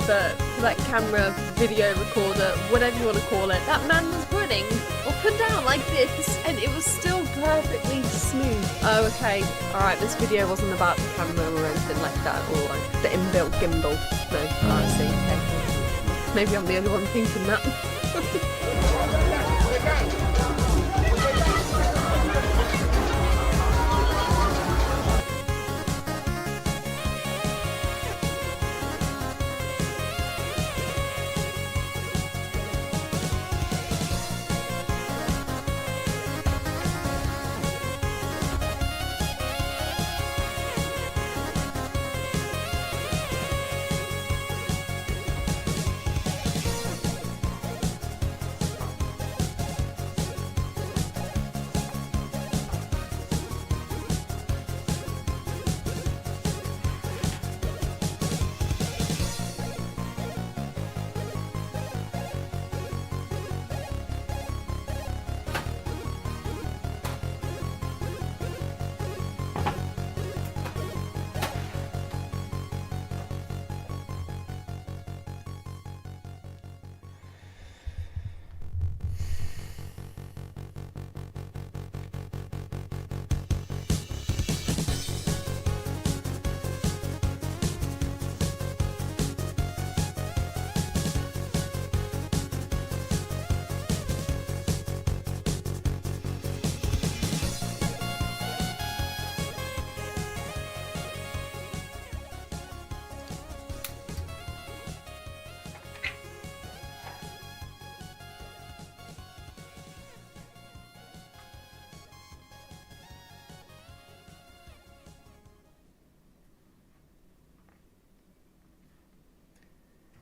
for that camera, video recorder, whatever you want to call it, that man was running up and down like this, and it was still perfectly smooth. Oh, okay. Alright, this video wasn't about the camera or anything like that, or like the inbuilt gimbal. No, I see. Okay. Maybe I'm the only one thinking that.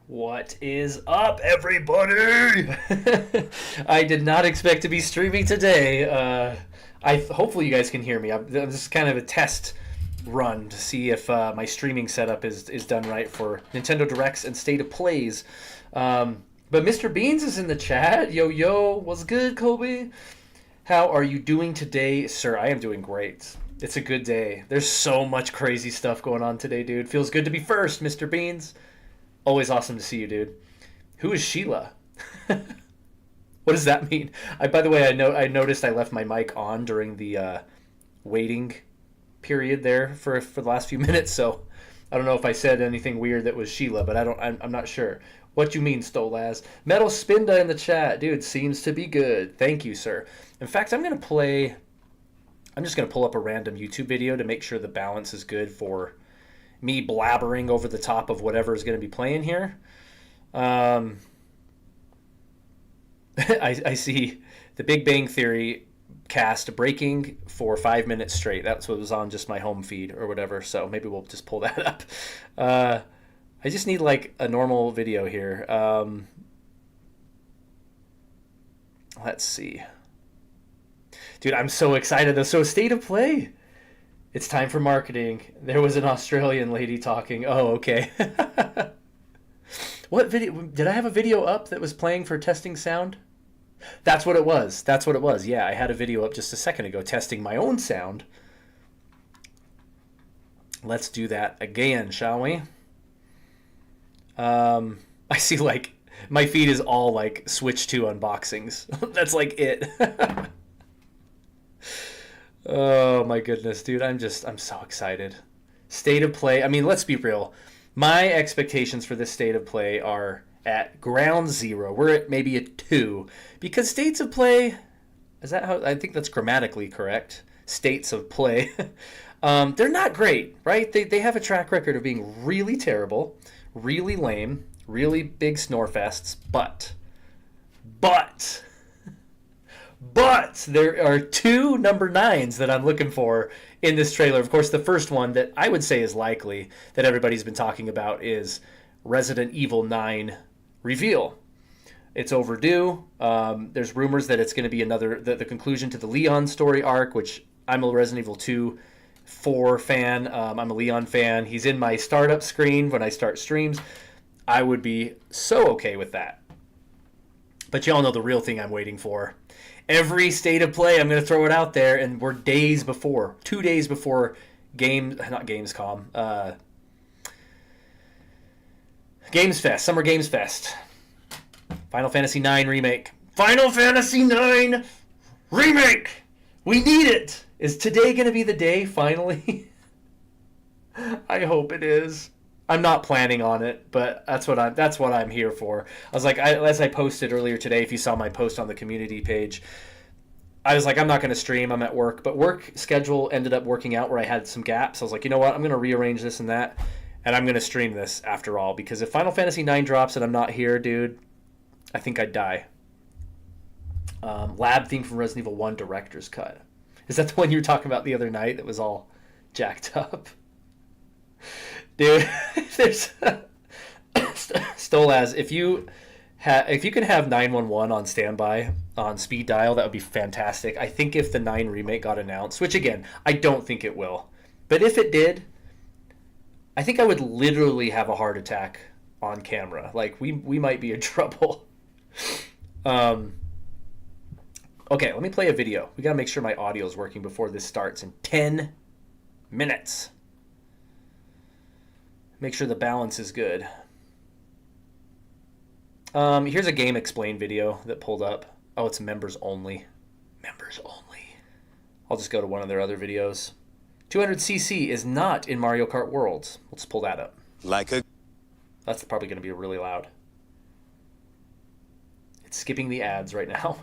What is up, everybody? I did not expect to be streaming today. Hopefully you guys can hear me. This is kind of a test run to see if my streaming setup is done right for Nintendo Directs and State of Plays. But Mr. Beans is in the chat. Yo, what's good, Kobe? How are you doing today, sir? I am doing great. It's a good day. There's so much crazy stuff going on today, dude. Feels good to be first, Mr. Beans. Always awesome to see you, dude. Who is Sheila? What does that mean? By the way, I noticed I left my mic on during the waiting period there for the last few minutes, so I don't know if I said anything weird that was Sheila, but I'm not sure. What you mean, Stolaz? Metal Spinda in the chat. Dude, seems to be good. Thank you, sir. In fact, I'm just going to pull up a random YouTube video to make sure the balance is good for me blabbering over the top of whatever is going to be playing here. I see the Big Bang Theory cast breaking for 5 minutes straight. That's what was on just my home feed or whatever, so maybe we'll just pull that up. I just need like a normal video here. Let's see. Dude, I'm so excited. So State of Play. It's time for marketing. There was an Australian lady talking. Oh, okay. What video? Did I have a video up that was playing for testing sound? That's what it was. Yeah, I had a video up just a second ago testing my own sound. Let's do that again, shall we? I see like my feed is all like Switch 2 unboxings. That's like it. Oh my goodness, dude. I'm so excited. State of Play. I mean, let's be real. My expectations for this State of Play are at ground zero. We're at maybe a 2. Because States of Play, is that how, I think that's grammatically correct. States of Play. They're not great, right? They have a track record of being really terrible, really lame, really big snore fests, but there are 2 number 9s that I'm looking for in this trailer. Of course, the first one that I would say is likely that everybody's been talking about is Resident Evil 9 reveal. It's overdue. There's rumors that it's going to be the conclusion to the Leon story arc, which I'm a Resident Evil 2 4 fan. I'm a Leon fan. He's in my startup screen when I start streams. I would be so okay with that. But y'all know the real thing I'm waiting for. Every State of Play, I'm going to throw it out there, and we're 2 days before Gamescom. Games Fest, Summer Games Fest. Final Fantasy IX Remake. Final Fantasy IX Remake! We need it! Is today going to be the day, finally? I hope it is. I'm not planning on it, but that's what I'm here for. I was like, as I posted earlier today, if you saw my post on the community page, I was like, I'm not going to stream. I'm at work. But work schedule ended up working out where I had some gaps. I was like, you know what? I'm going to rearrange this and that, and I'm going to stream this after all. Because if Final Fantasy IX drops and I'm not here, dude, I think I'd die. Lab theme from Resident Evil 1 Director's Cut. Is that the one you were talking about the other night that was all jacked up? Dude, there's Stolaz, if you can have 911 on standby on speed dial, that would be fantastic. I think if the 9 remake got announced, which again, I don't think it will, but if it did, I think I would literally have a heart attack on camera. Like we might be in trouble. Okay, let me play a video. We gotta make sure my audio is working before this starts in 10 minutes. Make sure the balance is good. Here's a Game Explain video that pulled up. Oh, it's members only. Members only. I'll just go to one of their other videos. 200cc is not in Mario Kart Worlds. Let's pull that up. That's probably going to be really loud. It's skipping the ads right now.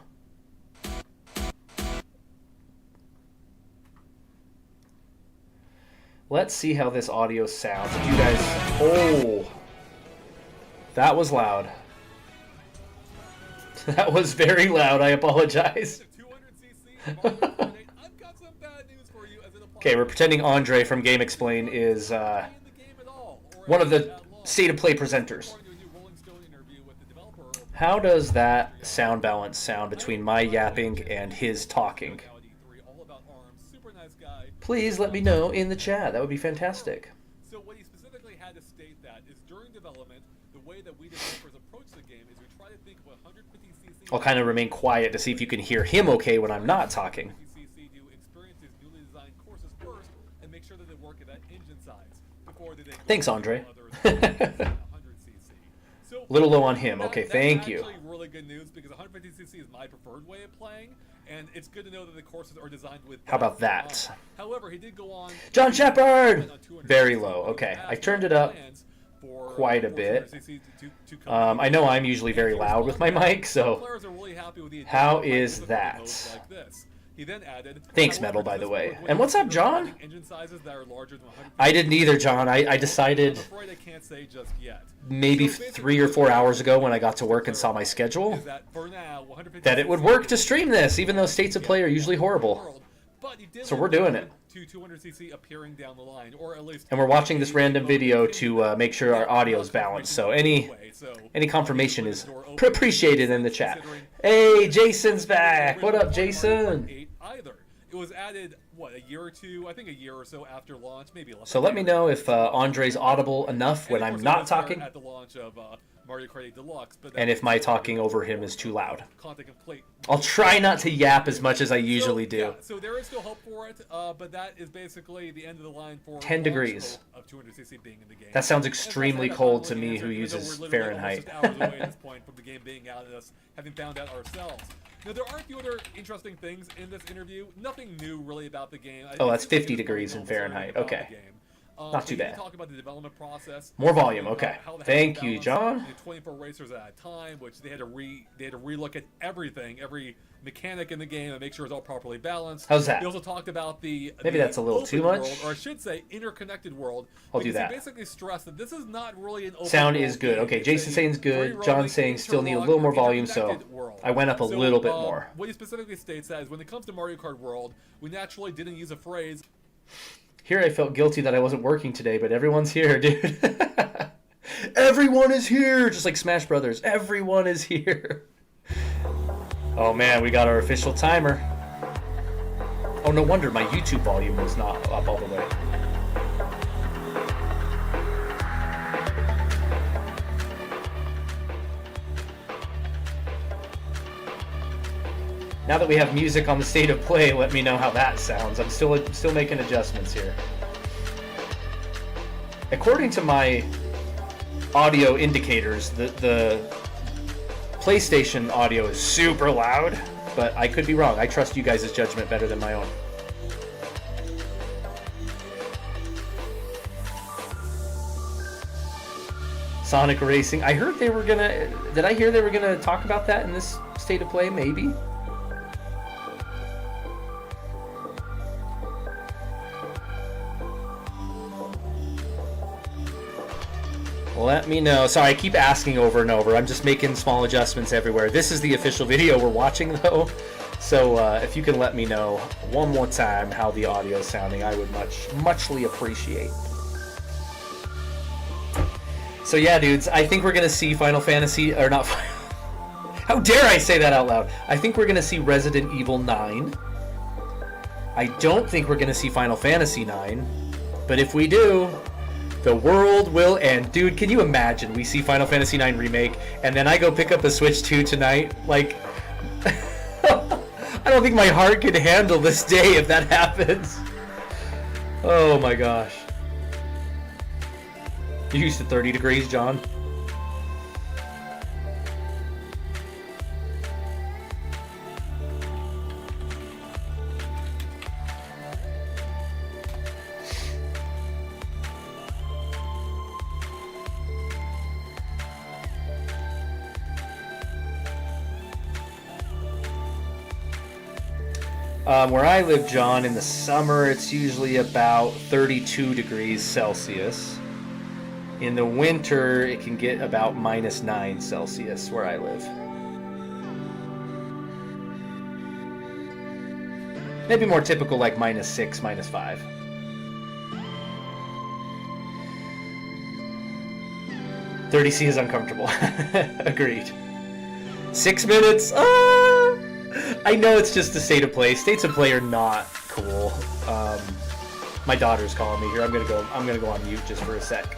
Let's see how this audio sounds. If you guys... Oh! That was loud. That was very loud. I apologize. Okay, we're pretending Andre from Game Explain is one of the State of Play presenters. How does that sound balance sound between my yapping and his talking? Please let me know in the chat. That would be fantastic. So what he specifically had to state that is during development, the way that we developers approach the game is we try to think of 150cc. I'll kind of remain quiet to see if you can hear him okay when I'm not talking. Do experience these newly designed courses first and make sure that they work at that engine size before they then Thanks, Andre. 100cc. So Little low on him. Okay, thank you. That's actually really good news because 150cc is my preferred way of playing. And it's good to know that the courses are designed with... How about that? However, he did go on... John Shepard! Very low. Okay, I turned it up quite a bit. I know I'm usually very loud with my mic, so... How is that? He then added, thanks, Metal, by the way. And what's up, John? I didn't either, John. I decided maybe 3 or 4 hours ago when I got to work and saw my schedule that it would work to stream this, even though states of play are usually horrible. So we're doing it. And we're watching this random video to make sure our audio is balanced. So any confirmation is appreciated in the chat. Hey, Jason's back. What up, Jason? It was added, what, a year or two? I think a year or so after launch, maybe less. So let me know if Andre's audible enough when I'm not talking. At the launch of Mario Kart 8 Deluxe, but and if my talking over him is too loud. I'll try not to yap as much as I usually do. Yeah, so there is still hope for it, but that is basically the end of the line for 10 degrees. Of 200cc being in the game. That sounds extremely cold to me who uses Fahrenheit. Hours away at this point from the game being out and us having found out ourselves. Now, there are a few other interesting things in this interview. Nothing new, really, about the game. Oh, that's 50 degrees in Fahrenheit. Okay. Not too bad. Talk about the development process. More volume. Okay. Thank you, John. 24 racers at a time, which they had to relook at everything, every mechanic in the game, and make sure it's all properly balanced. How's that? They also talked about maybe that's a little too much, world, or I should say, interconnected world. I'll do that. They basically stressed that this is not really an open sound is good. Okay, Jason saying's good. John saying still need a little more volume, so I went up a little bit more. What he specifically states is when it comes to Mario Kart World, we naturally didn't use a phrase. Here I felt guilty that I wasn't working today, but everyone's here, dude. Everyone is here! Just like Smash Brothers. Everyone is here. Oh man, we got our official timer. Oh, no wonder my YouTube volume was not up all the way. Now that we have music on the State of Play, let me know how that sounds. I'm still making adjustments here. According to my audio indicators. The PlayStation audio is super loud, but I could be wrong. I trust you guys' judgment better than my own. Sonic Racing. I heard they were gonna... Did I hear they were gonna talk about that in this State of Play? Maybe. Let me know. Sorry, I keep asking over and over. I'm just making small adjustments everywhere. This is the official video we're watching, though. So if you can let me know one more time how the audio is sounding, I would muchly appreciate. So yeah, dudes, I think we're going to see Final Fantasy... Or not... How dare I say that out loud? I think we're going to see Resident Evil 9. I don't think we're going to see Final Fantasy 9. But if we do... The world will end. Dude, can you imagine we see Final Fantasy IX Remake and then I go pick up a Switch 2 tonight? Like, I don't think my heart could handle this day if that happens. Oh my gosh. You used to 30 degrees, John? Where I live, John, in the summer it's usually about 32 degrees Celsius. In the winter it can get about -9 Celsius where I live. Maybe more typical like -6, -5. $30C is uncomfortable. Agreed. 6 minutes. I know it's just a state of play. States of play are not cool. My daughter's calling me here. I'm gonna go on mute just for a sec.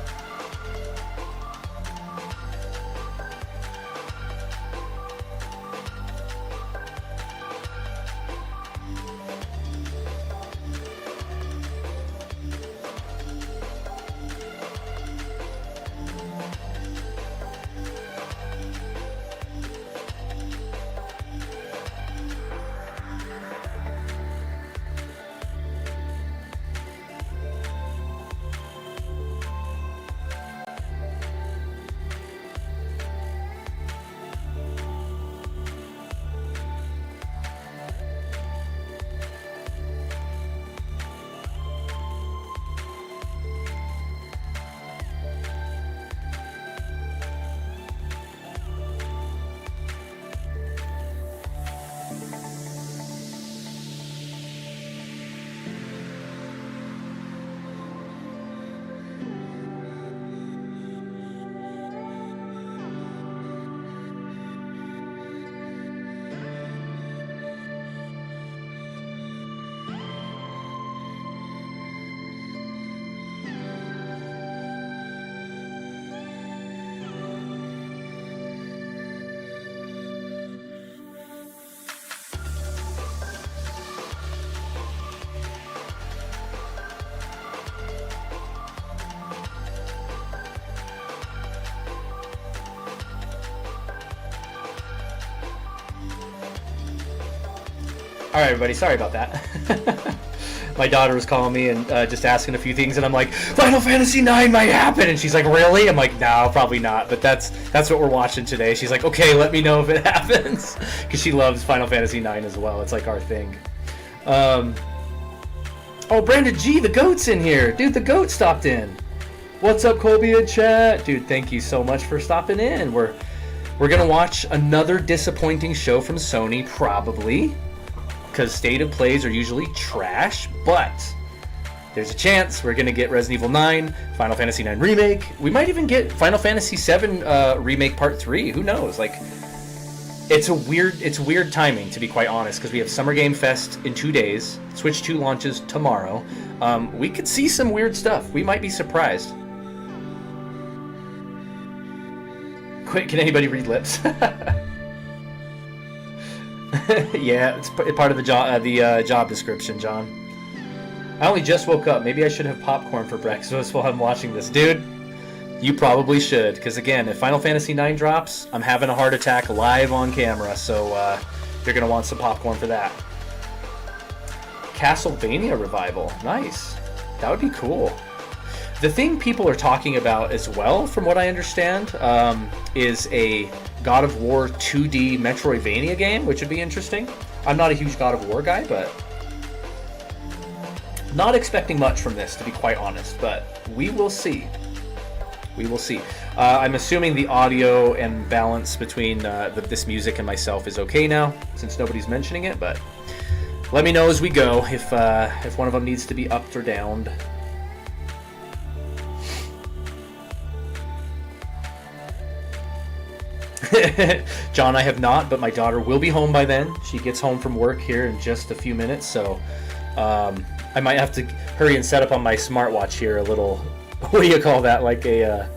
Alright, everybody, sorry about that. My daughter was calling me and just asking a few things, and I'm like, Final Fantasy IX might happen! And she's like, really? I'm like, no, probably not, but that's what we're watching today. She's like, okay, let me know if it happens. Because she loves Final Fantasy IX as well. It's like our thing. Oh, Brandon G, the GOAT's in here! Dude, the GOAT stopped in! What's up, Colby in chat? Dude, thank you so much for stopping in. We're gonna watch another disappointing show from Sony, probably. Because State of Plays are usually trash, but there's a chance we're going to get Resident Evil 9, Final Fantasy 9 Remake. We might even get Final Fantasy 7 Remake Part 3. Who knows? Like, it's weird timing, to be quite honest, because we have Summer Game Fest in 2 days. Switch 2 launches tomorrow. We could see some weird stuff. We might be surprised. Quick, can anybody read lips? Yeah, it's part of the job description, John. I only just woke up. Maybe I should have popcorn for breakfast while I'm watching this. Dude, You probably should, because again, if Final Fantasy IX drops, I'm having a heart attack live on camera, so you're going to want some popcorn for that. Castlevania revival. Nice. That would be cool. The thing people are talking about as well, from what I understand, is a God of War 2D Metroidvania game, which would be interesting. I'm not a huge God of War guy, but not expecting much from this, to be quite honest, but we will see. We will see. I'm assuming the audio and balance between this music and myself is okay now, since nobody's mentioning it, but let me know as we go if one of them needs to be upped or downed. John, I have not, but my daughter will be home by then. She gets home from work here in just a few minutes, so I might have to hurry and set up on my smartwatch here a little, what do you call that, like a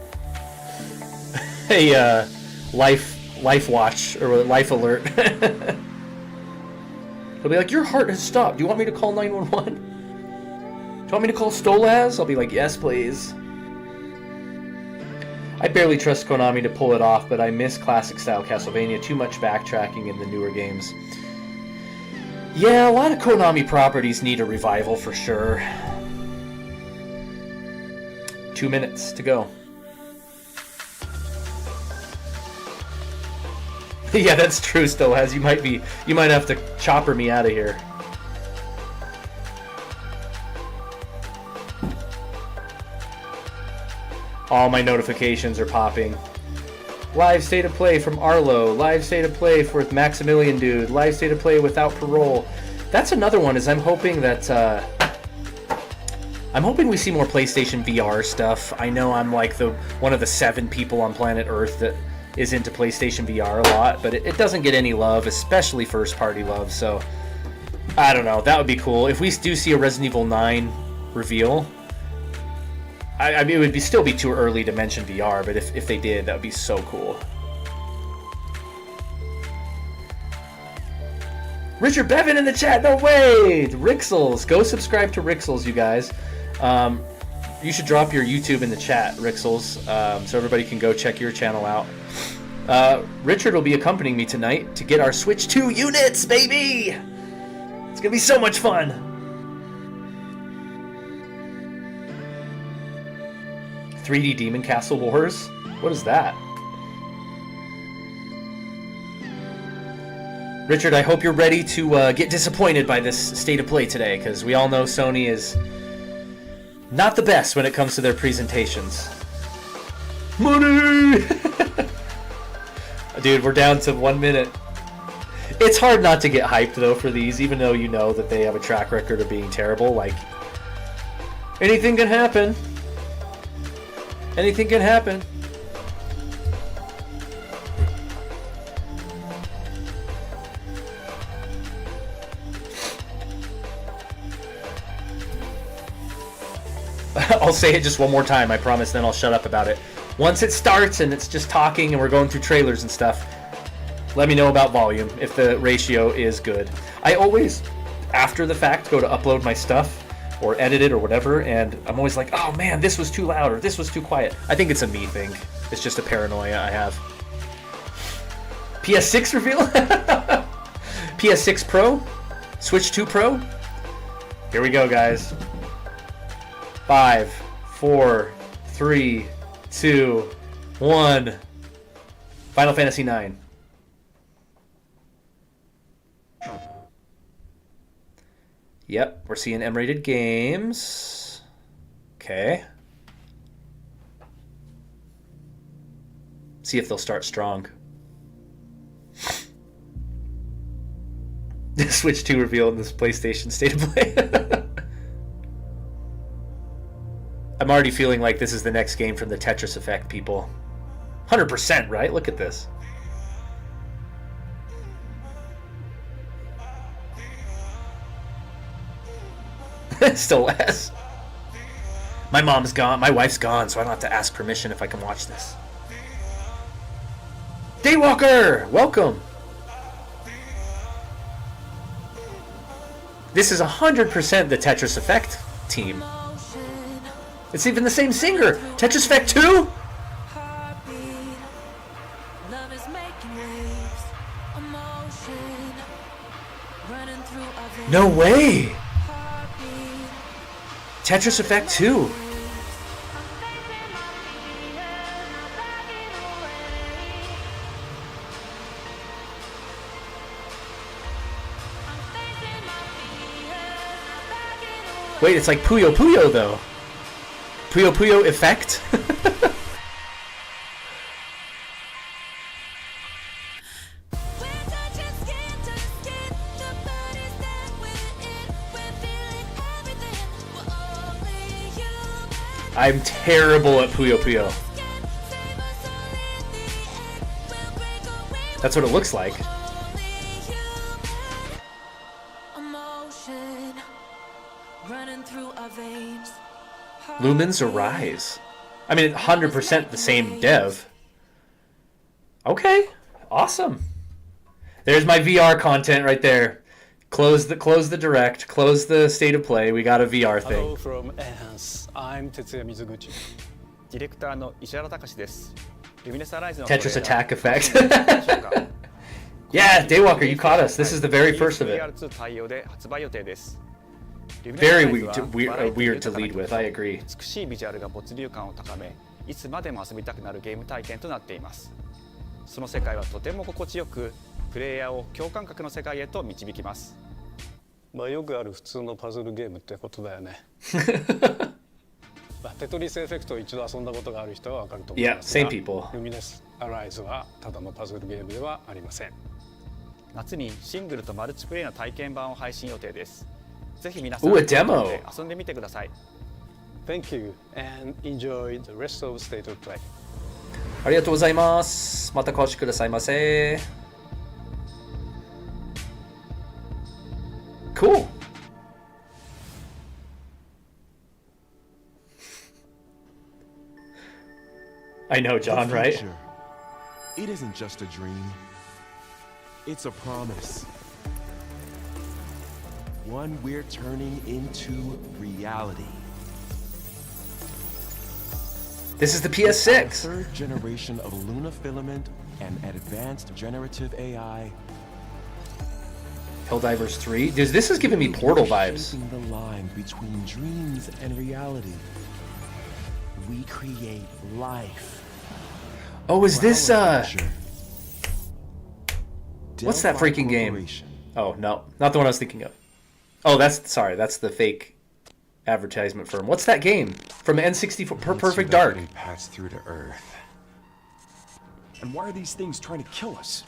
life watch or a life alert. They'll be like, your heart has stopped. Do you want me to call 911? Do you want me to call Stolaz? I'll be like, yes, please. I barely trust Konami to pull it off, but I miss classic-style Castlevania. Too much backtracking in the newer games. Yeah, a lot of Konami properties need a revival for sure. 2 minutes to go. Yeah, that's true, Stolaz. You might have to chopper me out of here. All my notifications are popping. Live state of play from Arlo. Live state of play with Maximilian Dude. Live state of play without parole. That's another one. Is I'm hoping we see more PlayStation VR stuff. I know I'm like one of the 7 people on planet Earth that is into PlayStation VR a lot, but it doesn't get any love, especially first-party love. So I don't know. That would be cool if we do see a Resident Evil 9 reveal. I mean, it would still be too early to mention VR, but if they did, that would be so cool. Richard Bevan in the chat, no way! Rixels, go subscribe to Rixels, you guys. You should drop your YouTube in the chat, Rixels, so everybody can go check your channel out. Richard will be accompanying me tonight to get our Switch 2 units, baby! It's gonna be so much fun! 3D Demon Castle Wars? What is that? Richard, I hope you're ready to get disappointed by this state of play today, because we all know Sony is not the best when it comes to their presentations. Money! Dude, we're down to 1 minute. It's hard not to get hyped, though, for these, even though you know that they have a track record of being terrible. Like, anything can happen. Anything can happen. I'll say it just one more time, I promise, then I'll shut up about it. Once it starts and it's just talking and we're going through trailers and stuff, let me know about volume, if the ratio is good. I always, after the fact, go to upload my stuff or edit it or whatever, and I'm always like, oh man, this was too loud or this was too quiet. I think it's a me thing. It's just a paranoia I have. PS6 reveal? PS6 Pro? Switch 2 Pro? Here we go, guys. 5, 4, 3, 2, 1. Final Fantasy IX. Yep, we're seeing M-rated games. Okay. See if they'll start strong. Switch 2 reveal in this PlayStation State of Play. I'm already feeling like this is the next game from the Tetris Effect people. 100%, right? Look at this. Still less. My mom's gone. My wife's gone, so I don't have to ask permission if I can watch this. Daywalker! Welcome! This is 100% the Tetris Effect team. It's even the same singer. Tetris Effect 2? No way! Tetris Effect 2. Wait, it's like Puyo Puyo though. Puyo Puyo Effect? I'm terrible at Puyo Puyo. That's what it looks like. Lumens Arise. I mean, 100% the same dev. Okay, awesome. There's my VR content right there. Close the direct, close the state of play. We got a VR thing. Hello from Enhance. I'm Tetsuya Mizuguchi. ディレクターの石原隆です。Tetris Attack Effect. Yeah, Daywalker, you caught us. This is the very first of it. Very weird to lead with, I agree. 美しいビジュアルが没入感を高め、いつまでも遊びたくなるゲーム体験となっています。その世界はとても心地よく、プレイヤーを共感覚の世界へと導きます。まあよくある普通のパズルゲームってことだよね。テトリスエフェクトを一度遊んだことがある人はわかると思いますが、ルミネスアライズはただのパズルゲームではありません。夏にシングルとマルチプレイの体験版を配信予定です。ぜひ皆さんで遊んでみてください。Thank you and enjoy the rest of State of Play. ありがとうございます。またお越しくださいませ。Cool. I know, John, right? It isn't just a dream. It's a promise. One we're turning into reality. This is the PS6. Third generation of Luna filament and advanced generative AI. Helldivers 3? Dude, this is giving me Portal vibes. The line between dreams and reality. We create life. Oh, is this what's that freaking game? Oh, no. Not the one I was thinking of. Oh, that's the fake advertisement firm. What's that game? From N64 Perfect Dark. Pass through to Earth. And why are these things trying to kill us?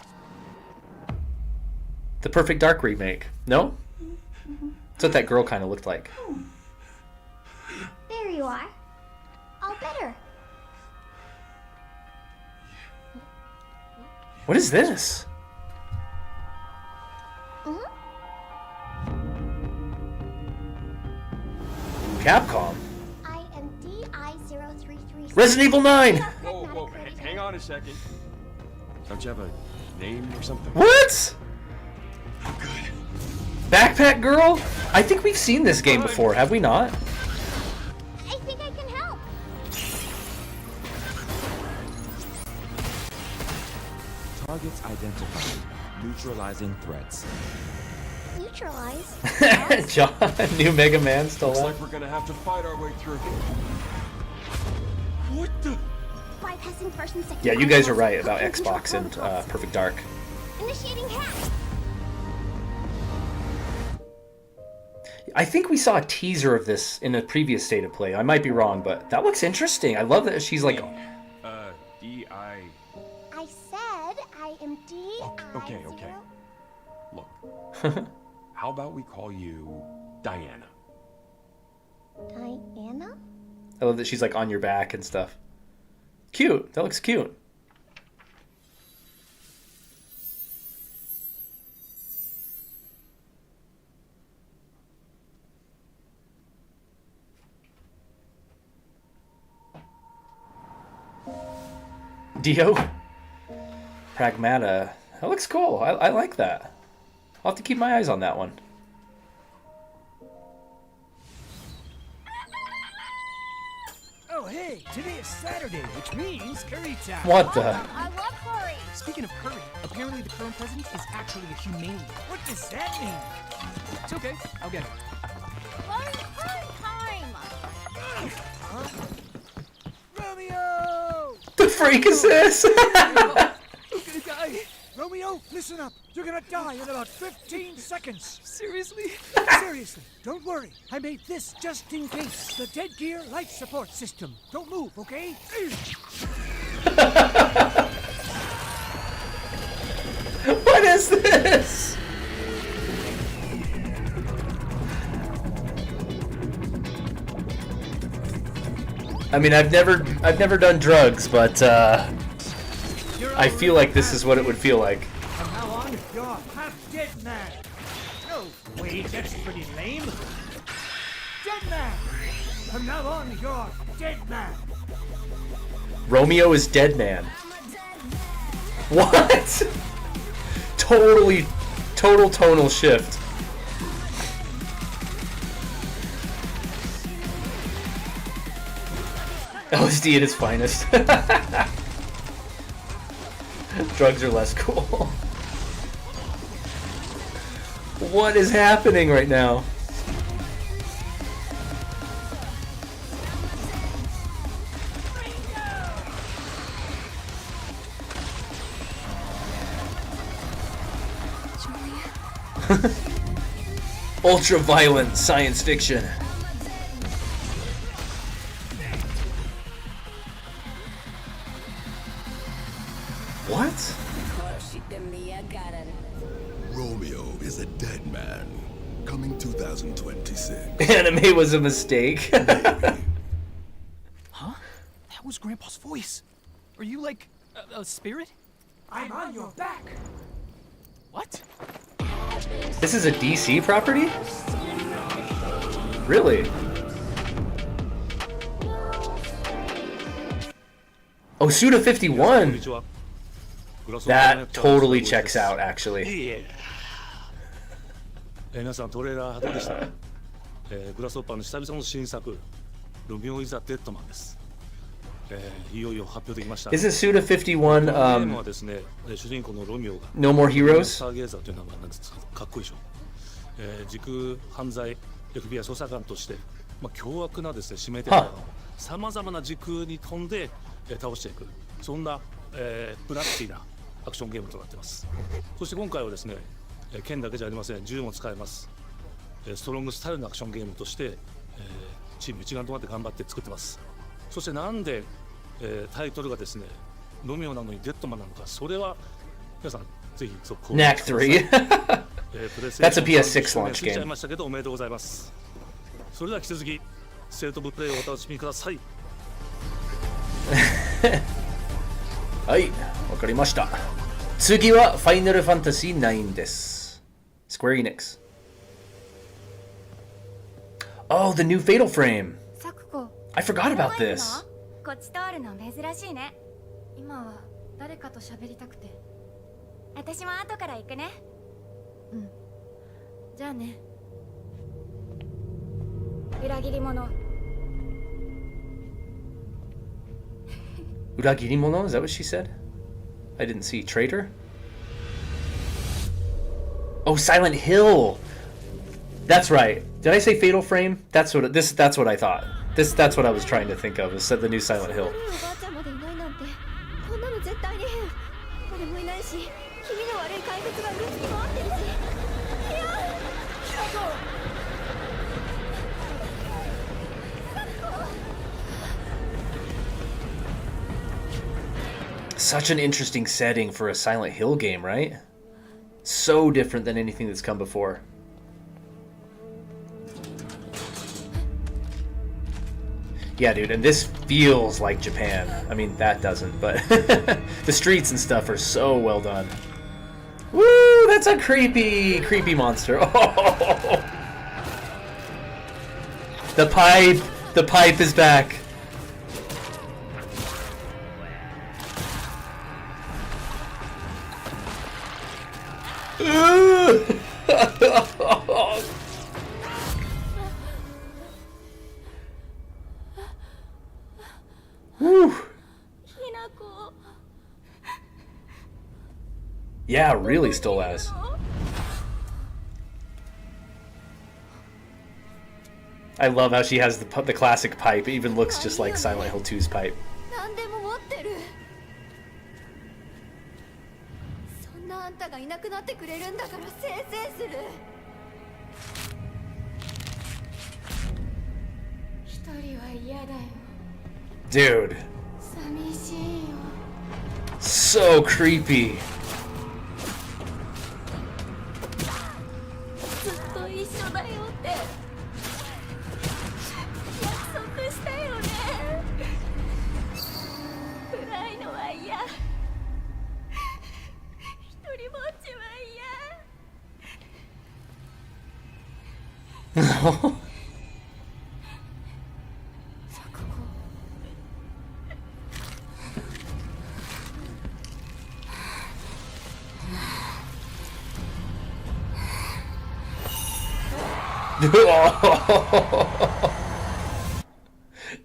The Perfect Dark remake. No? That's what that girl kind of looked like. There you are. All better. What is this? Capcom? I am DI-033. Resident Evil 9! Whoa, hang on a second. Don't you have a name or something? What? Backpack Girl? I think we've seen this game before, have we not? I think I can help. Targets identified. Neutralizing threats. Neutralize? John, new Mega Man still Looks up. like we're gonna have to fight our way through. What the? Bypassing first and second. Yeah, you guys are right about Xbox and Perfect Dark. Initiating hack. I think we saw a teaser of this in a previous State of Play. I might be wrong, but that looks interesting. I love that she's like... D.I. I said I am DI. Okay. Look, how about we call you Diana? Diana? I love that she's like on your back and stuff. Cute. That looks cute. Dio? Pragmata. That looks cool. I like that. I'll have to keep my eyes on that one. hey, today is Saturday, which means curry time. What the? I love curry. Speaking of curry, apparently the current president is actually a humane. What does that mean? It's okay, I'll get it. Curry time. Romeo! The freak is this? Romeo, listen up. You're gonna die in about 15 seconds. Seriously? Seriously. Don't worry. I made this just in case. The dead gear life support system. Don't move, okay? What is this? I mean, I've never done drugs, but I feel like this is what it would feel like. From now on, you're half dead man. No, wait, that's pretty lame. Dead man. From now on, you're dead man. Romeo is dead man. What? Total tonal shift. LSD at its finest. Drugs are less cool. What is happening right now? Ultra-violent science fiction. What? Romeo is a dead man. Coming 2026. Anime was a mistake. Huh? That was Grandpa's voice. Are you like a spirit? I'm on your back. What? This is a DC property? Really? Oh, Suda 51. That totally checks out, actually. 皆さんトレーラーどうでした？グラスホッパーの久々の新作、ロミオ・イザ・デッドマンです。いよいよ発表できました。Isn't Suda 51 はですね、主人公のロミオが No More Heroes? スターゲーザーという名前なんですかっこいいでしょ。時空犯罪 FBI 捜査官として、凶悪なですね指名手配のさまざまな時空に飛んで、倒していくそんな、ブラッキーなアクションゲームとなっています。そして今回はですね、剣だけじゃありません。銃も使えます。ストロングスタイルのアクションゲームとして、チーム一丸となって頑張って作ってます。そしてなんで、タイトルがですね、ロミオなのにデッドマンなのか、それは皆さんぜひ続行 Knack 3. That's a PS6 launch ついちゃい game. ましたけどおめでとうございます。それでは引き続きステートオブプレイをお楽しみください。はい、わかりました。次は Final Fantasy 9 です。Square Enix. Oh, the new Fatal Frame. I forgot about this. こっち通るの珍しいね。今は誰かと喋りたくて。私も後から行くね。うん。じゃあね。裏切り者。裏切り者? Is that what she said? I didn't see. Traitor? Oh, Silent Hill. That's right. Did I say Fatal Frame? That's what that's what I thought. That's what I was trying to think of. It said the new Silent Hill. Such an interesting setting for a Silent Hill game, right? So different than anything that's come before. Yeah, dude, and this feels like Japan. I mean, that doesn't, but the streets and stuff are so well done. Woo, that's a creepy monster. Oh. The pipe is back. Yeah, really still has. I love how she has the classic pipe. It even looks just like Silent Hill 2's pipe. 何でも持ってる。そんなあんたがいなくなってくれるんだからせいせいする。一人は嫌だよ。 Dude. 寂しいよ。 So creepy. ずっと一緒だよって約束したよね。暗いのは嫌。一人ぼっちは嫌。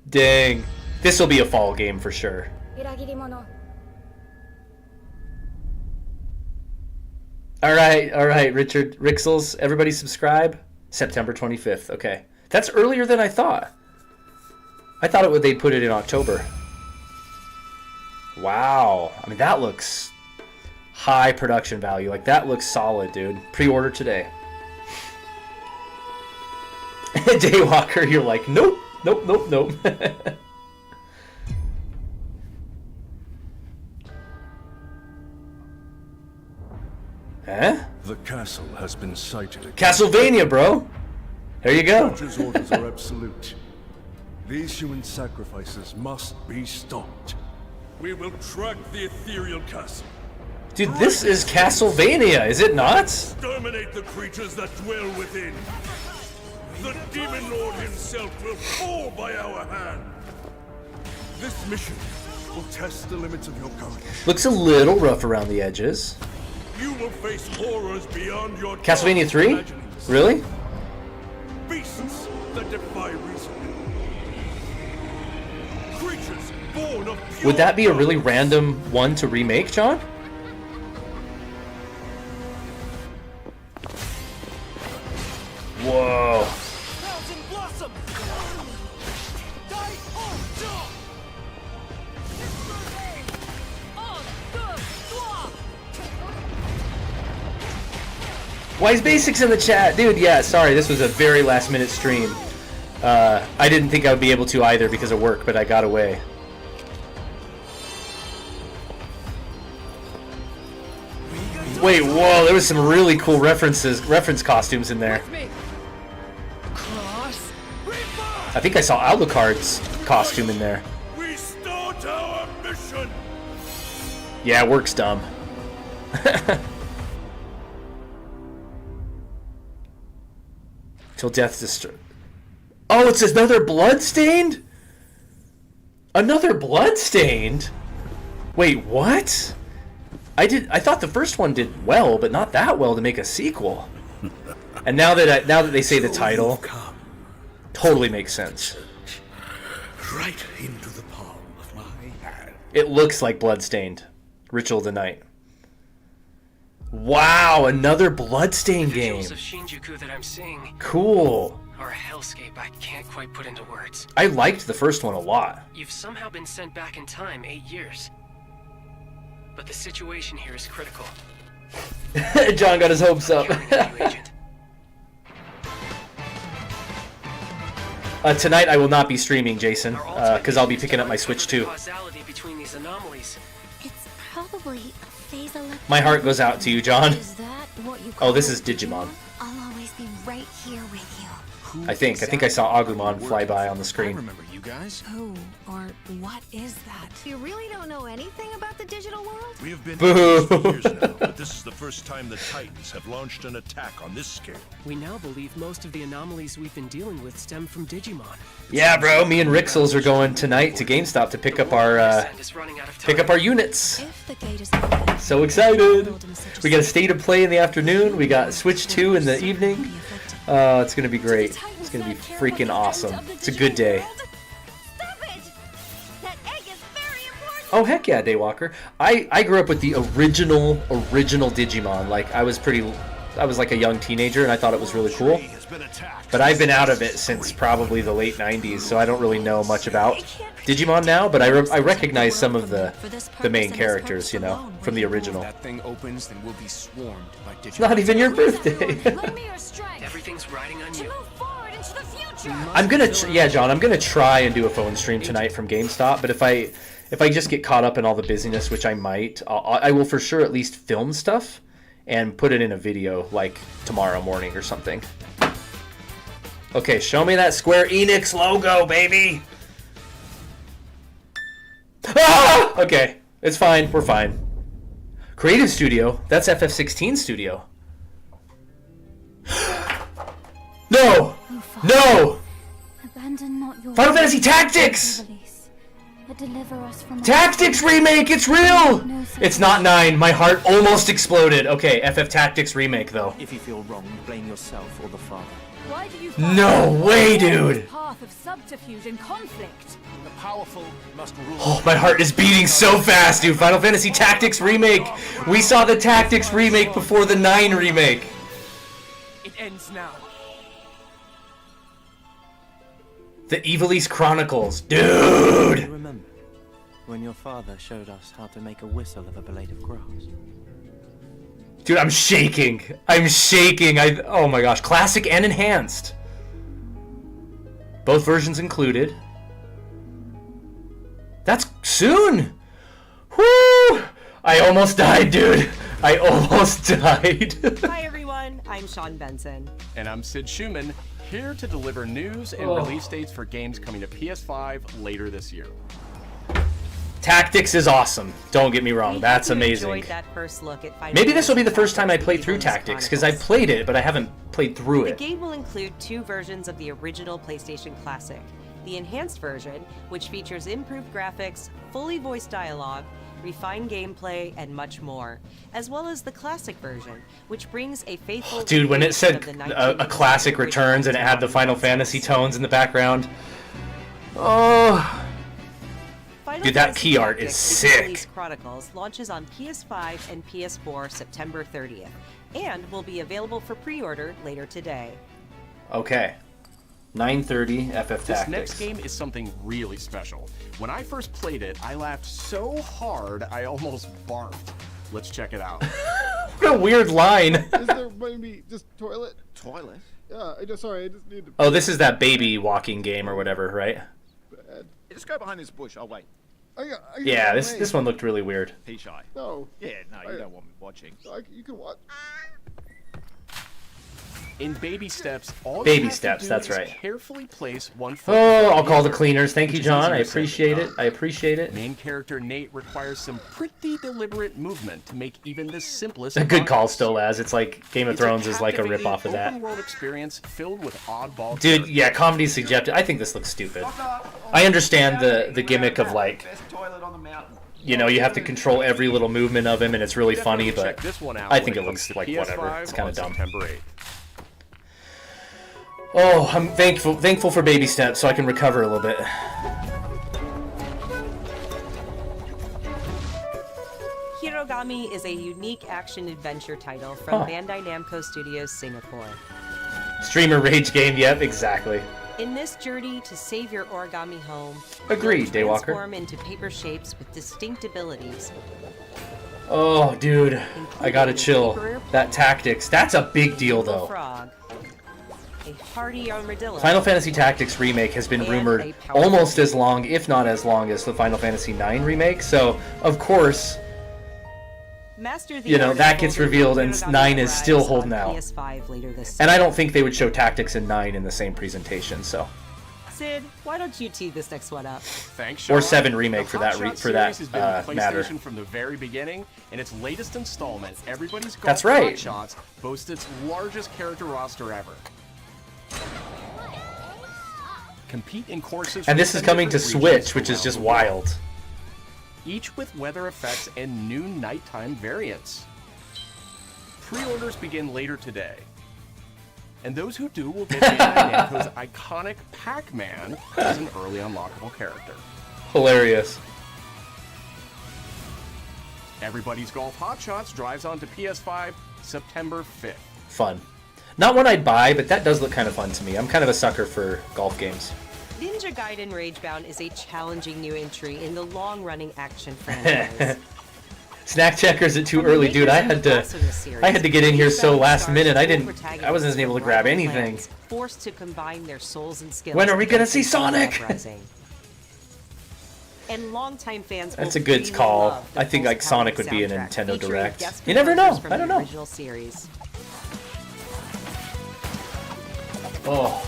Dang. This will be a fall game for sure. 裏切り者。 Alright, Richard Rixels. Everybody subscribe. September 25th. Okay. That's earlier than I thought. I thought they'd put it in October. Wow. I mean, that looks high production value. Like, that looks solid, dude. Pre-order today. Daywalker, you're like, nope. Huh? The castle has been sighted again. Castlevania, bro. There you go. Judge's orders are absolute. These human sacrifices must be stopped. We will track the ethereal castle. Dude, this is Castlevania, is it not? Exterminate the creatures that dwell within. The Demon Lord himself will fall by our hand. This mission will test the limits of your courage. Looks a little rough around the edges. You will face horrors beyond your Castlevania 3? Really? Beasts that defy reason. Creatures born of pure Would that be a really random one to remake, John? Whoa. Wise Basics in the chat. Dude, yeah, sorry, this was a very last minute stream. I didn't think I would be able to either because of work, but I got away. Wait, whoa, there was some really cool reference costumes in there. I think I saw Alucard's costume in there. We start our mission. Yeah, work's dumb. Till death destroy. Oh, it's another Bloodstained? Another Bloodstained? Wait, what? I thought the first one did well, but not that well to make a sequel. And now that they say the title, totally makes sense. Right into the palm of my hand. It looks like Bloodstained. Ritual of the Night. Wow, another Bloodstained game. Of Shinjuku that I'm seeing Cool. are a hellscape I can't quite put into words. I liked the first one a lot. You've somehow been sent back in time 8 years. But the situation here is critical. John got his hopes up. Tonight I will not be streaming, Jason, because I'll be picking up my Switch 2. Causality between these anomalies. It's probably a phase electric. My heart goes out to you, John. Is that what you Oh, call this it, is Digimon. I'll always be right here with you. I think I saw Agumon fly by on the screen. remember you guys. Who or what is that? You really don't know anything about the digital world? We have been Boo. for years now, but this is the first time the Titans have launched an attack on this scale. We now believe most of the anomalies we've been dealing with stem from Digimon. Yeah, bro. Me and Rixels are going tonight to GameStop to pick up our units. If the gate is open, So excited! We got a State of Play in the afternoon. We got Switch 2 in the evening. It's gonna be great. It's gonna be freaking awesome. It's a good day. Stop it! That egg is very important! Oh heck yeah, Daywalker. I grew up with the original Digimon. Like I was like a young teenager and I thought it was really cool. But I've been out of it since probably the late 90s, so I don't really know much about Digimon now, but I recognize some of the main characters, you know, from the original. That thing opens, then we'll be swarmed by Digimon. It's not even your birthday. Everything's riding on you. I'm gonna, yeah, John, I'm gonna try and do a phone stream tonight from GameStop, but if I just get caught up in all the busyness, which I might, I will for sure at least film stuff and put it in a video like tomorrow morning or something. Okay, show me that Square Enix logo, baby! Ah! Okay, it's fine, we're fine. Creative Studio, that's FF16 Studio. No! No! Final Fantasy Tactics! Tactics remake, it's real! It's not 9, my heart almost exploded. Okay, FF Tactics remake though. If you feel wrong, blame yourself or the father. Why do you No way, dude! Path of subterfuge and conflict. The powerful must rule. Oh, my heart is beating so fast, dude. Final Fantasy Tactics remake. We saw the Tactics remake before the 9 remake. It ends now. The Evilise Chronicles, dude. Remember when your father showed us how to make a whistle of a blade of grass? Dude, I'm shaking. I'm shaking. Oh my gosh, classic and enhanced. Both versions included. That's soon. Whoo! I almost died, dude. I almost died. Hi everyone, I'm Sean Benson. And I'm Sid Schumann, here to deliver news and release dates for games coming to PS5 later this year. Tactics is awesome. Don't get me wrong. That's amazing. Enjoyed that first look at Final Maybe this will be the Fantasy first time I play through Tactics, because I've played it, but I haven't played through The it. game will include 2 versions of the original PlayStation Classic. The enhanced version, which features improved graphics, fully voiced dialogue, refined gameplay, and much more, as well as the classic version, which brings a faithful... Dude, when it said of the a classic returns and it had the Final Fantasy tones in the background. Oh... Final Dude, that Fantasy key art Tactics is Evilise sick. Chronicles launches on PS5 and PS4 September 30th, and will be available for pre-order later today. Okay. 9:30 FF Tactics. This next game is something really special. When I first played it, I laughed so hard I almost barfed. Let's check it out. What a weird line. Is there maybe just toilet? Toilet? Yeah, sorry, I just need to... Oh, this is that baby walking game or whatever, right? Just go behind this bush. I'll wait. Yeah, this one looked really weird. He shy. No. Yeah, no, you don't want me watching. You can watch. In baby steps, all Baby you have steps, to do that's is right. carefully place one foot. Oh, in I'll call the other, cleaners. Thank you, which is John. I easier said than appreciate it. done. I appreciate it. Main character Nate requires some pretty deliberate movement to make even the simplest. A good call, progress. Stolaz. It's like Game of Thrones is like a rip off of that. Open world experience filled with oddball. Dude, yeah, comedy suggested. I think this looks stupid. I understand the gimmick of like, you know, you have to control every little movement of him, and it's really funny, but I think it looks like whatever. It's kind of dumb. Oh, I'm thankful for baby steps, so I can recover a little bit. Hirogami is a unique action-adventure title from Bandai Namco Studios Singapore. Streamer rage game, yep, exactly. In this journey to save your origami home, Agreed, you'll Daywalker. transform into paper shapes with distinct abilities. Oh, dude, I gotta chill. That Tactics, that's a big deal, though. Frog, a hardy armadillo, Final Fantasy Tactics Remake has been and rumored a powerful almost as long, if not as long, as the Final Fantasy IX Remake, so, of course, Master the you know, art that of gets holding revealed and Hirogami 9 is still arrives holding on out. PS5 later this And I summer. don't think they would show Tactics and 9 in the same presentation, so. Sid, why don't you tee this next one up? Thanks, Or Sean. 7 Remake The for that Hotshot for that series has been on matter. PlayStation from the very beginning, and its latest installment, Everybody's Golf That's right. Hotshots, boasts its largest character roster ever. Compete in courses. And from this is 10 coming to different regions Switch, which is around just the world, wild. each with weather effects and new nighttime variants. Pre-orders begin later today. And those who do will get Bandai Namco's iconic Pac-Man as an early unlockable character. Hilarious. Everybody's Golf Hot Shots drives onto PS5 September 5th. Fun. Not one I'd buy, but that does look kind of fun to me. I'm kind of a sucker for golf games. Ninja Gaiden Ragebound is a challenging new entry in the long-running action franchise. Snack checkers it too early, dude. I had to get in here so last minute. I wasn't able to grab anything. Forced to combine their souls and skills. When are we gonna see Sonic? And longtime fans. That's a good call. I think like Sonic would be a Nintendo Direct. You never know. I don't know. Original series. Oh.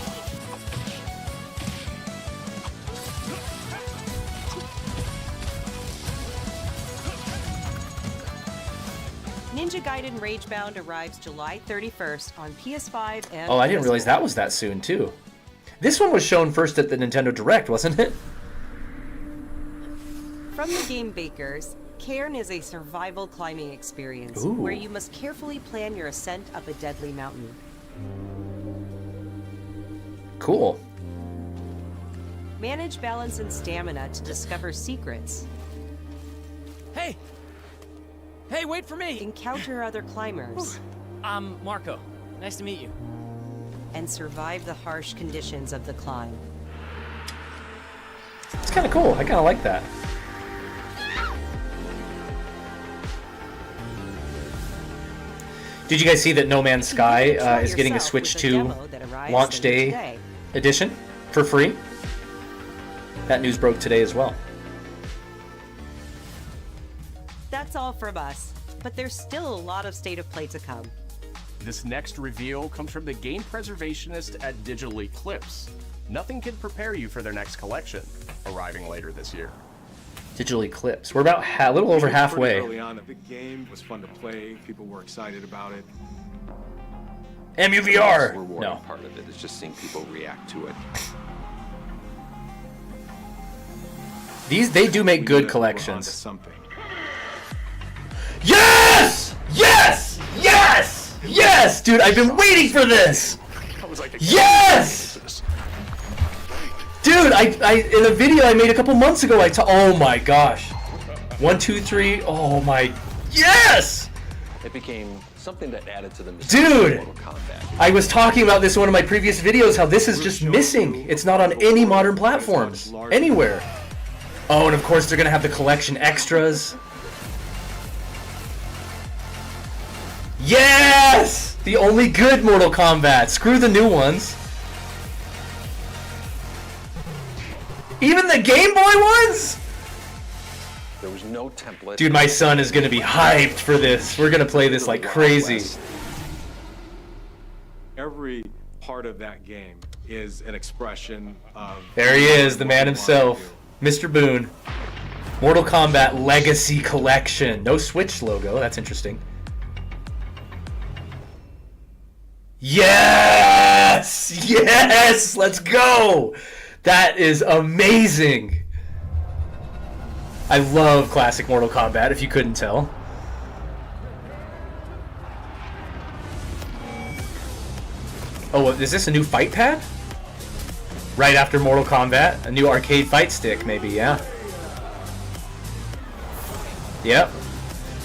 Ninja Gaiden Ragebound arrives July 31st on PS5 and Oh, I didn't PS4. realize that was that soon too. This one was shown first at the Nintendo Direct, wasn't it? From the game makers, Cairn is a survival climbing experience Ooh. where you must carefully plan your ascent up a deadly mountain. Cool. Manage balance and stamina to discover secrets. Hey! Hey, wait for me! Encounter other climbers. I'm Marco. Nice to meet you. And survive the harsh conditions of the climb. It's kind of cool. I kind of like that. Did you guys see that No Man's Sky is getting a Switch 2 launch day edition for free? That news broke today as well. That's all from us, but there's still a lot of State of Play to come. This next reveal comes from the game preservationist at Digital Eclipse. Nothing can prepare you for their next collection, arriving later this year. Digital Eclipse. We're about a little over halfway. Early on, the game was fun to play. People were excited about it. MUVR. The most rewarding No. part of it is just seeing people react to it. They do make good collections. Something. Yes! Yes! Yes! Yes! Dude, I've been waiting for this! Yes! Dude, I in a video I made a couple months ago, oh my gosh. 1, 2, 3, oh my, yes! It became something that added to the Dude! Mortal Kombat. I was talking about this in one of my previous videos, how this is just missing. It's not on any modern platforms, anywhere. Oh, and of course they're gonna have the collection extras. Yes! The only good Mortal Kombat. Screw the new ones. Even the Game Boy ones? There was no template. Dude, my son is gonna be hyped for this. We're gonna play this like crazy. Every part of that game is an expression of... There he is, the man himself, Mr. Boone. Mortal Kombat Legacy Collection. No Switch logo, that's interesting. Yes! Yes! Let's go! That is amazing! I love classic Mortal Kombat, if you couldn't tell. Oh, is this a new fight pad? Right after Mortal Kombat? A new arcade fight stick, maybe, yeah? Yep.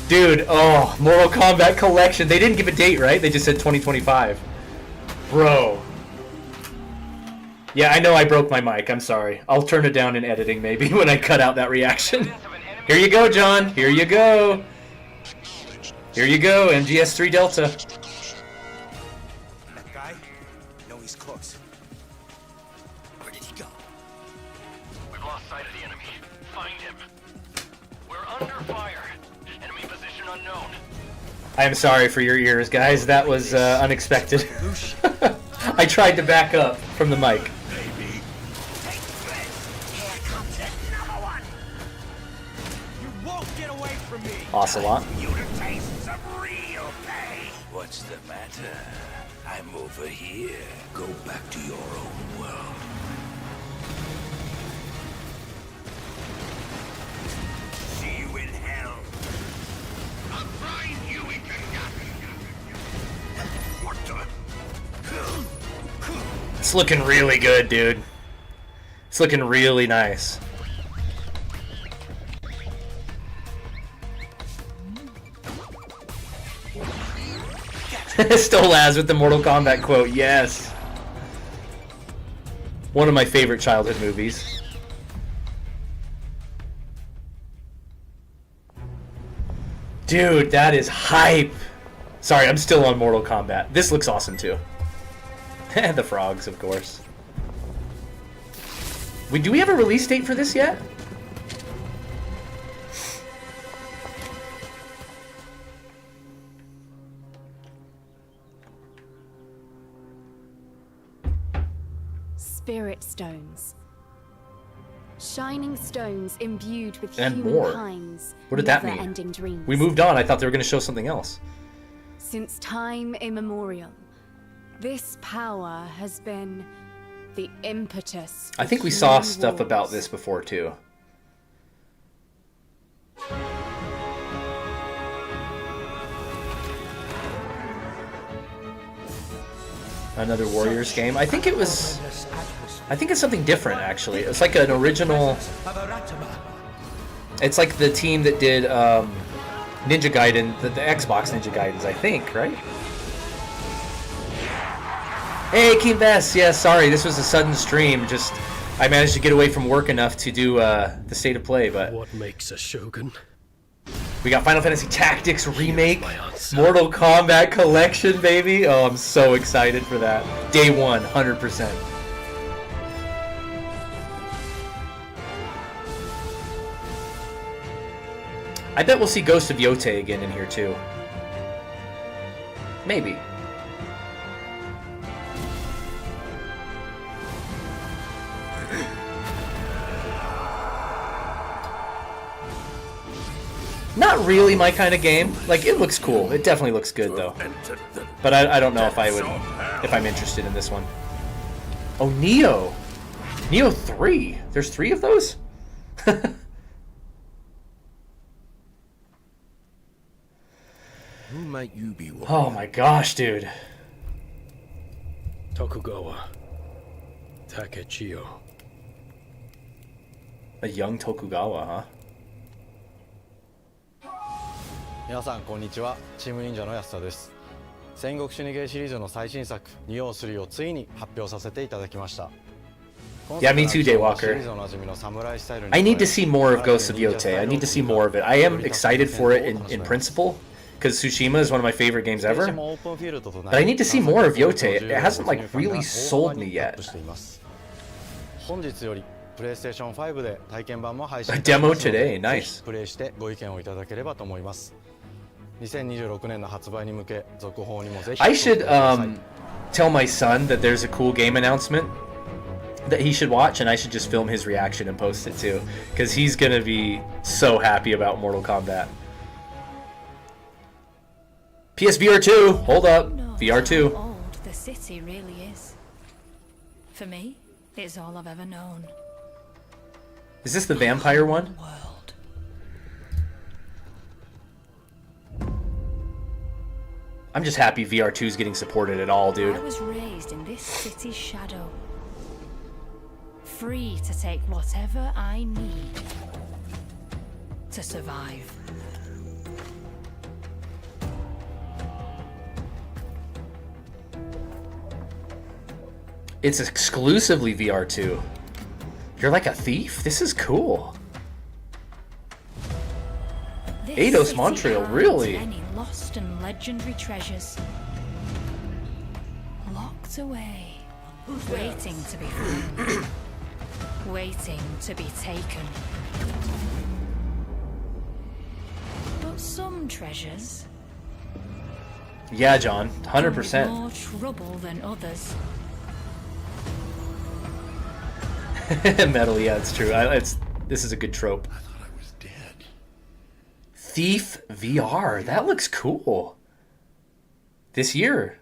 Dude, oh, Mortal Kombat Collection. They didn't give a date, right? They just said 2025. Bro. Yeah, I know I broke my mic. I'm sorry. I'll turn it down in editing, maybe, when I cut out that reaction. Here you go, John. Here you go. Here you go, MGS3 Delta. That guy? No, he's close. Where did he go? We've lost sight of the enemy. Find him. We're under fire. Enemy position unknown. I am sorry for your ears, guys. That was unexpected. I tried to back up from the mic. You won't get away from me. Ocelot. You to taste some real pain. What's the matter? I'm over here. Go back to your own world. See you in hell. I'll find you, What the? It's looking really good, dude. It's looking really nice. Stolaz with the Mortal Kombat quote, yes. One of my favorite childhood movies. Dude, that is hype. Sorry, I'm still on Mortal Kombat. This looks awesome too. The frogs, of course. Do we have a release date for this yet? Spirit stones. Shining stones imbued with And more. humankind's What did that never-ending mean? dreams. We moved on. I thought they were going to show something else. Since time immemorial, this power has been the impetus. I think for we saw human stuff wars. about this before too. Another Warriors game. I think it's something different actually. It's like an original. It's like the team that did Ninja Gaiden, the Xbox Ninja Gaidens, I think, right? Hey, King Bess. Yeah, sorry, this was a sudden stream. Just I managed to get away from work enough to do the state of play, but what makes a shogun? We got Final Fantasy Tactics Remake, Mortal Kombat Collection, baby. Oh, I'm so excited for that. Day one, 100%. I bet we'll see Ghost of Yote again in here too. Maybe. Not really my kind of game. Like, it looks cool. It definitely looks good though. But I don't know if I'm interested in this one. Oh, Neo. Neo 3. There's 3 of those? Who might you be? Oh my gosh, dude. Tokugawa Takechiyo. A young Tokugawa, huh? 皆さんこんにちは、チーム忍者の安田です。戦国シニゲーシリーズの最新作「ニオー3」をついに発表させていただきました。 Yeah, me too, Daywalker. I need to see more of Ghost of Yote. I need to see more of it. I am excited for it in principle, because Tsushima is one of my favorite games ever. But I need to see more of Yote. It hasn't like really sold me yet. 本日より PlayStation 5で体験版も配信 A demo today, nice. プレイしてご意見をいただければと思います。2026年の発売に向け続報にもぜひ I should tell my son that there's a cool game announcement that he should watch, and I should just film his reaction and post it too, because he's gonna be so happy about Mortal Kombat. PSVR 2, hold up, VR 2. Old the city really is. For me, it's all I've ever known. Is this the vampire one? I'm just happy VR 2 is getting supported at all, dude. I was raised in this city's shadow. Free to take whatever I need to survive. It's exclusively VR 2. You're like a thief? This is cool. Eidos Montreal, really? Many lost and legendary treasures. Locked away, waiting to be found. Waiting to be taken. But some treasures Yeah, John, 100%. more trouble than others. Metal, yeah, it's true. This is a good trope. I thought I was dead. Thief VR, that looks cool. This year.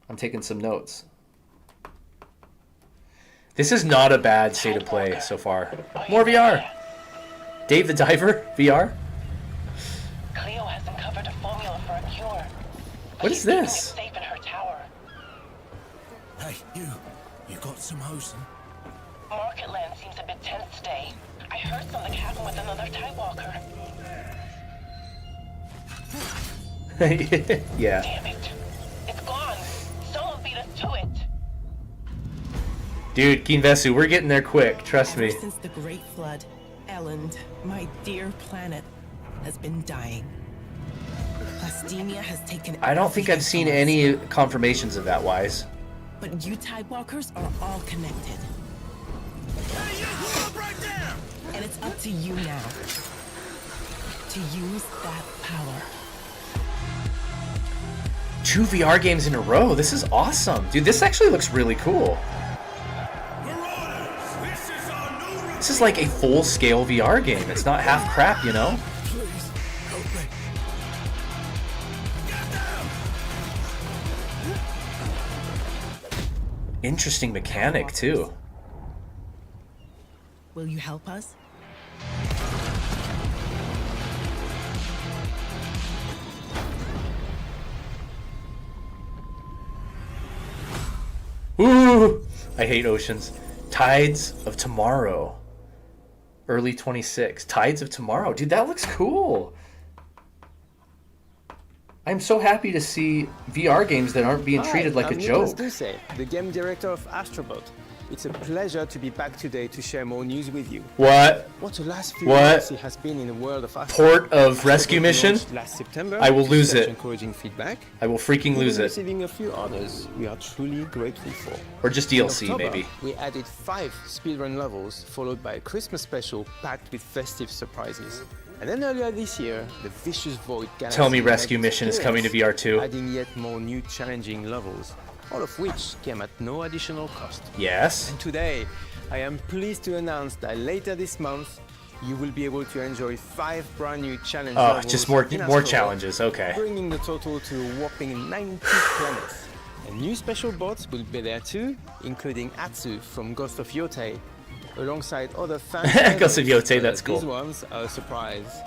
I'm taking some notes. This is not a bad state of play so far. More VR. Dave the Diver, VR. Cleo has uncovered a formula for a cure. What is this? Safe in her tower. Hey, you got some hosen? Market Land seems a bit tense today. I heard something happen with another Tidewalker. Yeah. Damn it. It's gone. Someone beat us to it. Dude, Kinvesu, we're getting there quick. Trust me. Since the Great Flood, Elend, my dear planet, has been dying. Plastemia has taken. I don't think I've seen any confirmations of that, Wise. But you Tidewalkers are all connected. And it's up to you now to use that power. 2 VR games in a row. This is awesome. Dude, this actually looks really cool. This is like a full-scale VR game. It's not half crap, you know? Interesting mechanic, too. Will you help us? Ooh! I hate oceans. Tides of Tomorrow. Early 26. Tides of Tomorrow. Dude, that looks cool. I'm so happy to see VR games that aren't being treated like a joke. Duce, the game director of Astrobot. It's a pleasure to be back today to share more news with you. What? What the last few What? months it has been in the world of Astrobot. Port of Rescue Mission? Last September. I will lose it. Encouraging feedback. I will freaking lose Even it. Receiving a few honors we are truly grateful for. Or just In DLC, October, maybe. We added 5 speedrun levels, followed by a Christmas special packed with festive surprises. And then earlier this year, the Vicious Void Galaxy Tell me Mega Rescue Mission is coming to Experience, VR2. adding yet more new challenging levels, all of which came at no additional cost. Yes. And today, I am pleased to announce that later this month, you will be able to enjoy 5 brand new challenge Oh, levels just more in more Astrobot, challenges. Okay. bringing the total to a whopping 90 planets. And new special bots will be there too, including Atsu from Ghost of Yotei, alongside other fans. Ghost of Yotei, that's These cool. ones are a surprise.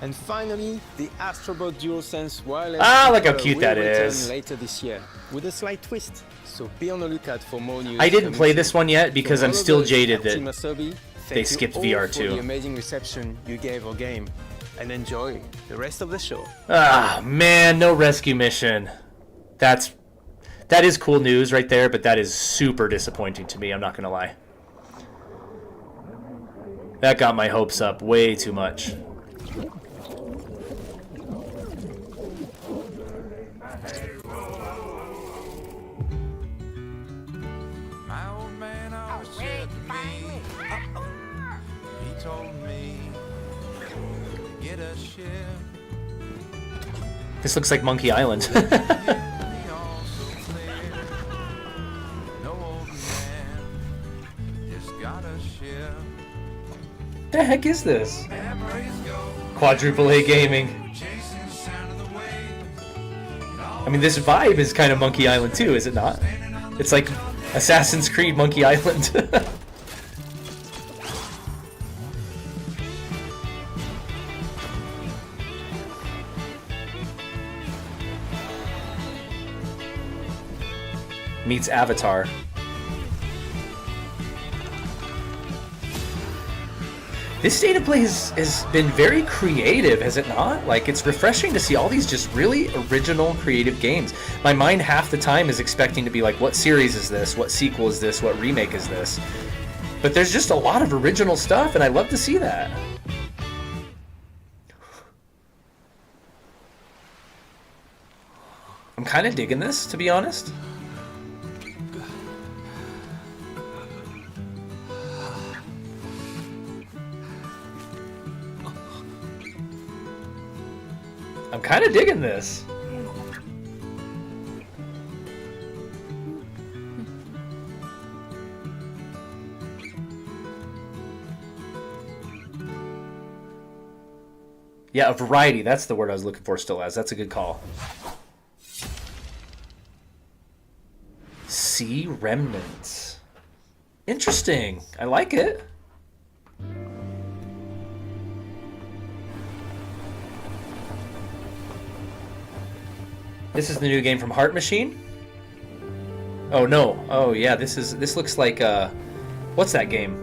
And finally, the Astrobot DualSense wireless Ah, look how controller cute will that return is. later this year with a slight twist. So be on the lookout for more news. I didn't coming play soon. this one yet because From I'm all still of us jaded at that Team Asobi, they thank you skipped all VR2. for the amazing reception you gave our game, and enjoy the rest of the show. Ah, man, no Rescue Mission. That is cool news right there, but that is super disappointing to me. I'm not gonna lie. That got my hopes up way too much. My old man always said to me, he told me to get a ship. This looks like Monkey Island. He also said, no old man just got a ship. The heck is this? Quadruple A gaming. I mean, this vibe is kind of Monkey Island too, is it not? It's like Assassin's Creed Monkey Island. Meets Avatar. This state of play has been very creative, has it not? Like, it's refreshing to see all these just really original, creative games. My mind half the time is expecting to be like, what series is this? What sequel is this? What remake is this? But there's just a lot of original stuff, and I love to see that. I'm kind of digging this, to be honest. I'm kind of digging this. Yeah, a variety. That's the word I was looking for still as. That's a good call. Sea Remnants. Interesting. I like it. This is the new game from Heart Machine? Oh no. Oh yeah, this looks like what's that game?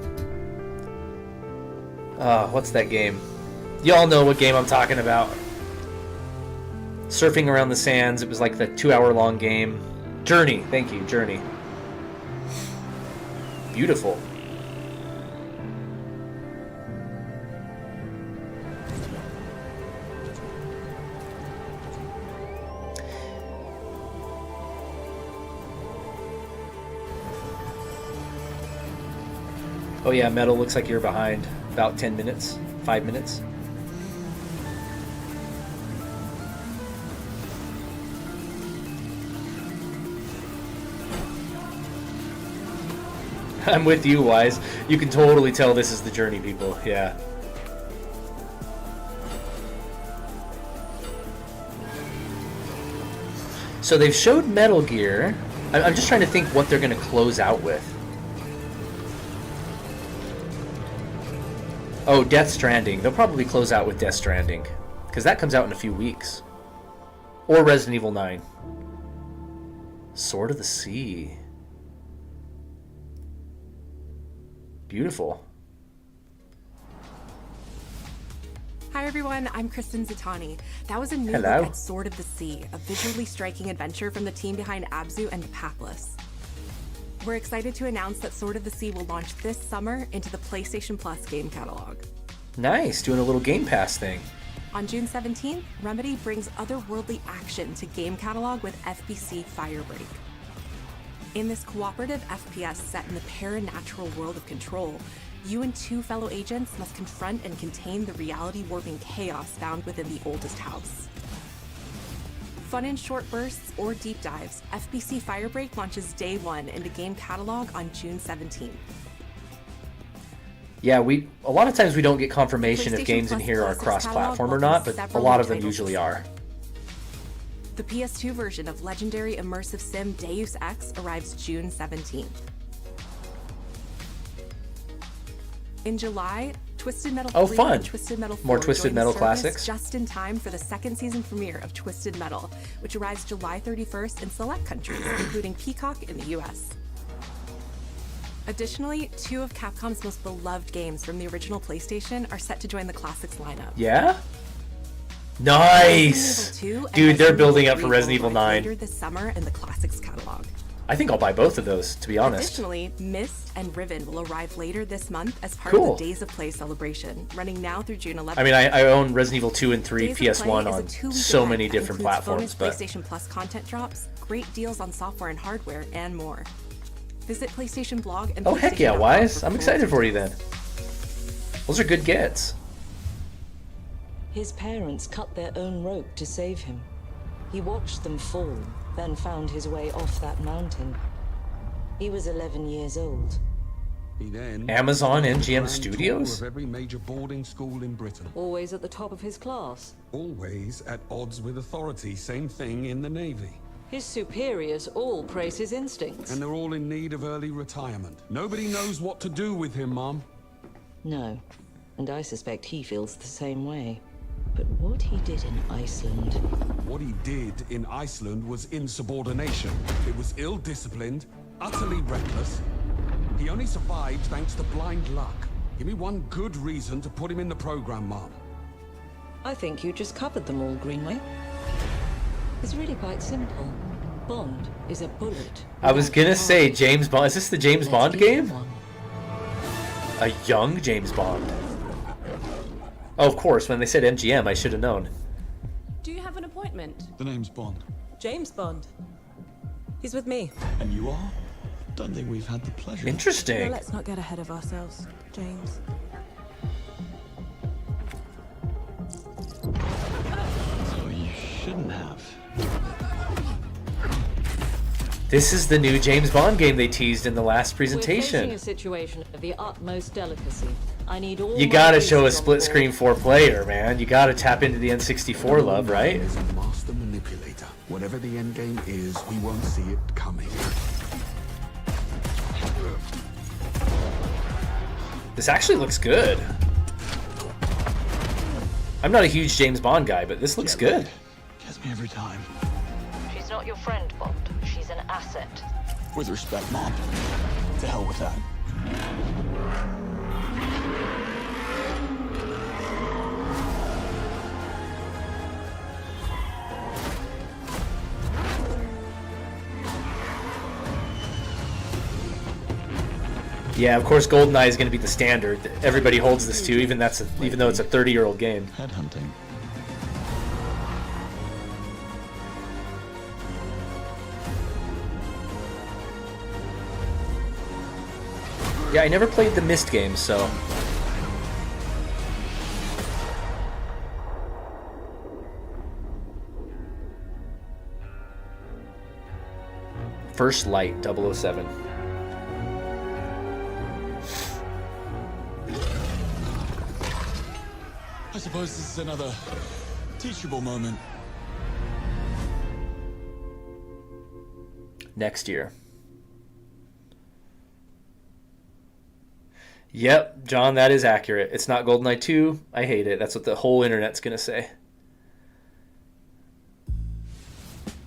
What's that game? Y'all know what game I'm talking about. surfing around the sands. It was like the 2-hour-long game. Journey, thank you, Journey. Beautiful. Oh yeah, Metal, looks like you're behind about 10 minutes, 5 minutes. I'm with you, Wise. You can totally tell this is the Journey people, yeah. So they've showed Metal Gear. I'm just trying to think what they're going to close out with. Oh, Death Stranding. They'll probably close out with Death Stranding, because that comes out in a few weeks. Or Resident Evil 9. Sword of the Sea. Beautiful. Hi everyone, I'm Kristen Zatani. That was a new Hello. look at Sword of the Sea, a visually striking adventure from the team behind Abzu and Papless. We're excited to announce that Sword of the Sea will launch this summer into the PlayStation Plus game catalog. Nice, doing a little Game Pass thing. On June 17th, Remedy brings otherworldly action to game catalog with FBC Firebreak. In this cooperative FPS set in the paranatural world of Control, you and 2 fellow agents must confront and contain the reality-warping chaos found within the oldest house. Fun in short bursts or deep dives, FBC Firebreak launches day 1 into game catalog on June 17th. Yeah, a lot of times we don't get confirmation if PlayStation games in Plus here are Classics cross-platform or catalog not, but welcomes a several lot new of them titles usually this are. The PS2 version of legendary immersive sim Deus Ex arrives June 17th. In July, Twisted Metal 3 fun. and Twisted Metal 4 More Twisted join the Metal service classics. just in time for the second season premiere of Twisted Metal, which arrives July 31st in select countries, including Peacock in the US. Additionally, 2 of Capcom's most beloved games from the original PlayStation are set to join the classics lineup. Yeah? Nice! Resident Evil 2 and Dude, they're Resident building Evil up for 3 Resident will Evil arrive 9. later this summer in the classics catalog. I think I'll buy both of those, to be honest. Additionally, Myst and Riven will arrive later this month as part Cool. of the Days of Play celebration, running now through June 11th. I mean, I own Resident Evil 2 and 3 Days of Play PS1 is a on 2-week so event many that different includes platforms, but bonus PlayStation Plus content drops, great deals on software and hardware, and more. Visit PlayStation Blog and oh heck yeah, PlayStation.com Wise! for I'm full excited for you then. Those are good gets. His parents cut their own rope to save him. He watched them fall, then found his way off that mountain. He was 11 years old. He then Amazon started a MGM grand Studios? tour of every major boarding school in Britain. Always at the top of his class. Always at odds with authority. Same thing in the Navy. His superiors all praise his instincts. And they're all in need of early retirement. Nobody knows what to do with him, Mom. No, and I suspect he feels the same way. But what he did in Iceland... What he did in Iceland was insubordination. It was ill-disciplined, utterly reckless. He only survived thanks to blind luck. Give me one good reason to put him in the program, Mom. I think you just covered them all, Greenway. It's really quite simple. Bond is a bullet. I was gonna say James Bond. Is this the James Bond game? A young James Bond. Oh, of course, when they said MGM, I should have known. Do you have an appointment? The name's Bond. James Bond. He's with me. And you are? Don't think we've had the pleasure. Interesting. Now let's not get ahead of ourselves, James. So you shouldn't have. This is the new James Bond game they teased in the last We're facing presentation. a situation of the utmost delicacy. I need all You my gotta bases show a on split board. screen 4-player, man. You gotta tap into the N64 love, right? Is a master manipulator. Whatever the end game is, we won't see it coming. This actually looks good. I'm not a huge James Bond guy, but this looks good. Gets me every time. She's not your friend, Bond. She's an asset. With respect, Mom. To hell with that. Yeah, of course GoldenEye is going to be the standard. Everybody holds this to, even though it's a 30-year-old game. Headhunting. Yeah, I never played the Myst games, so... First Light, 007. I suppose this is another teachable moment. Next year. Yep, John, that is accurate. It's not GoldenEye 2. I hate it. That's what the whole internet's going to say.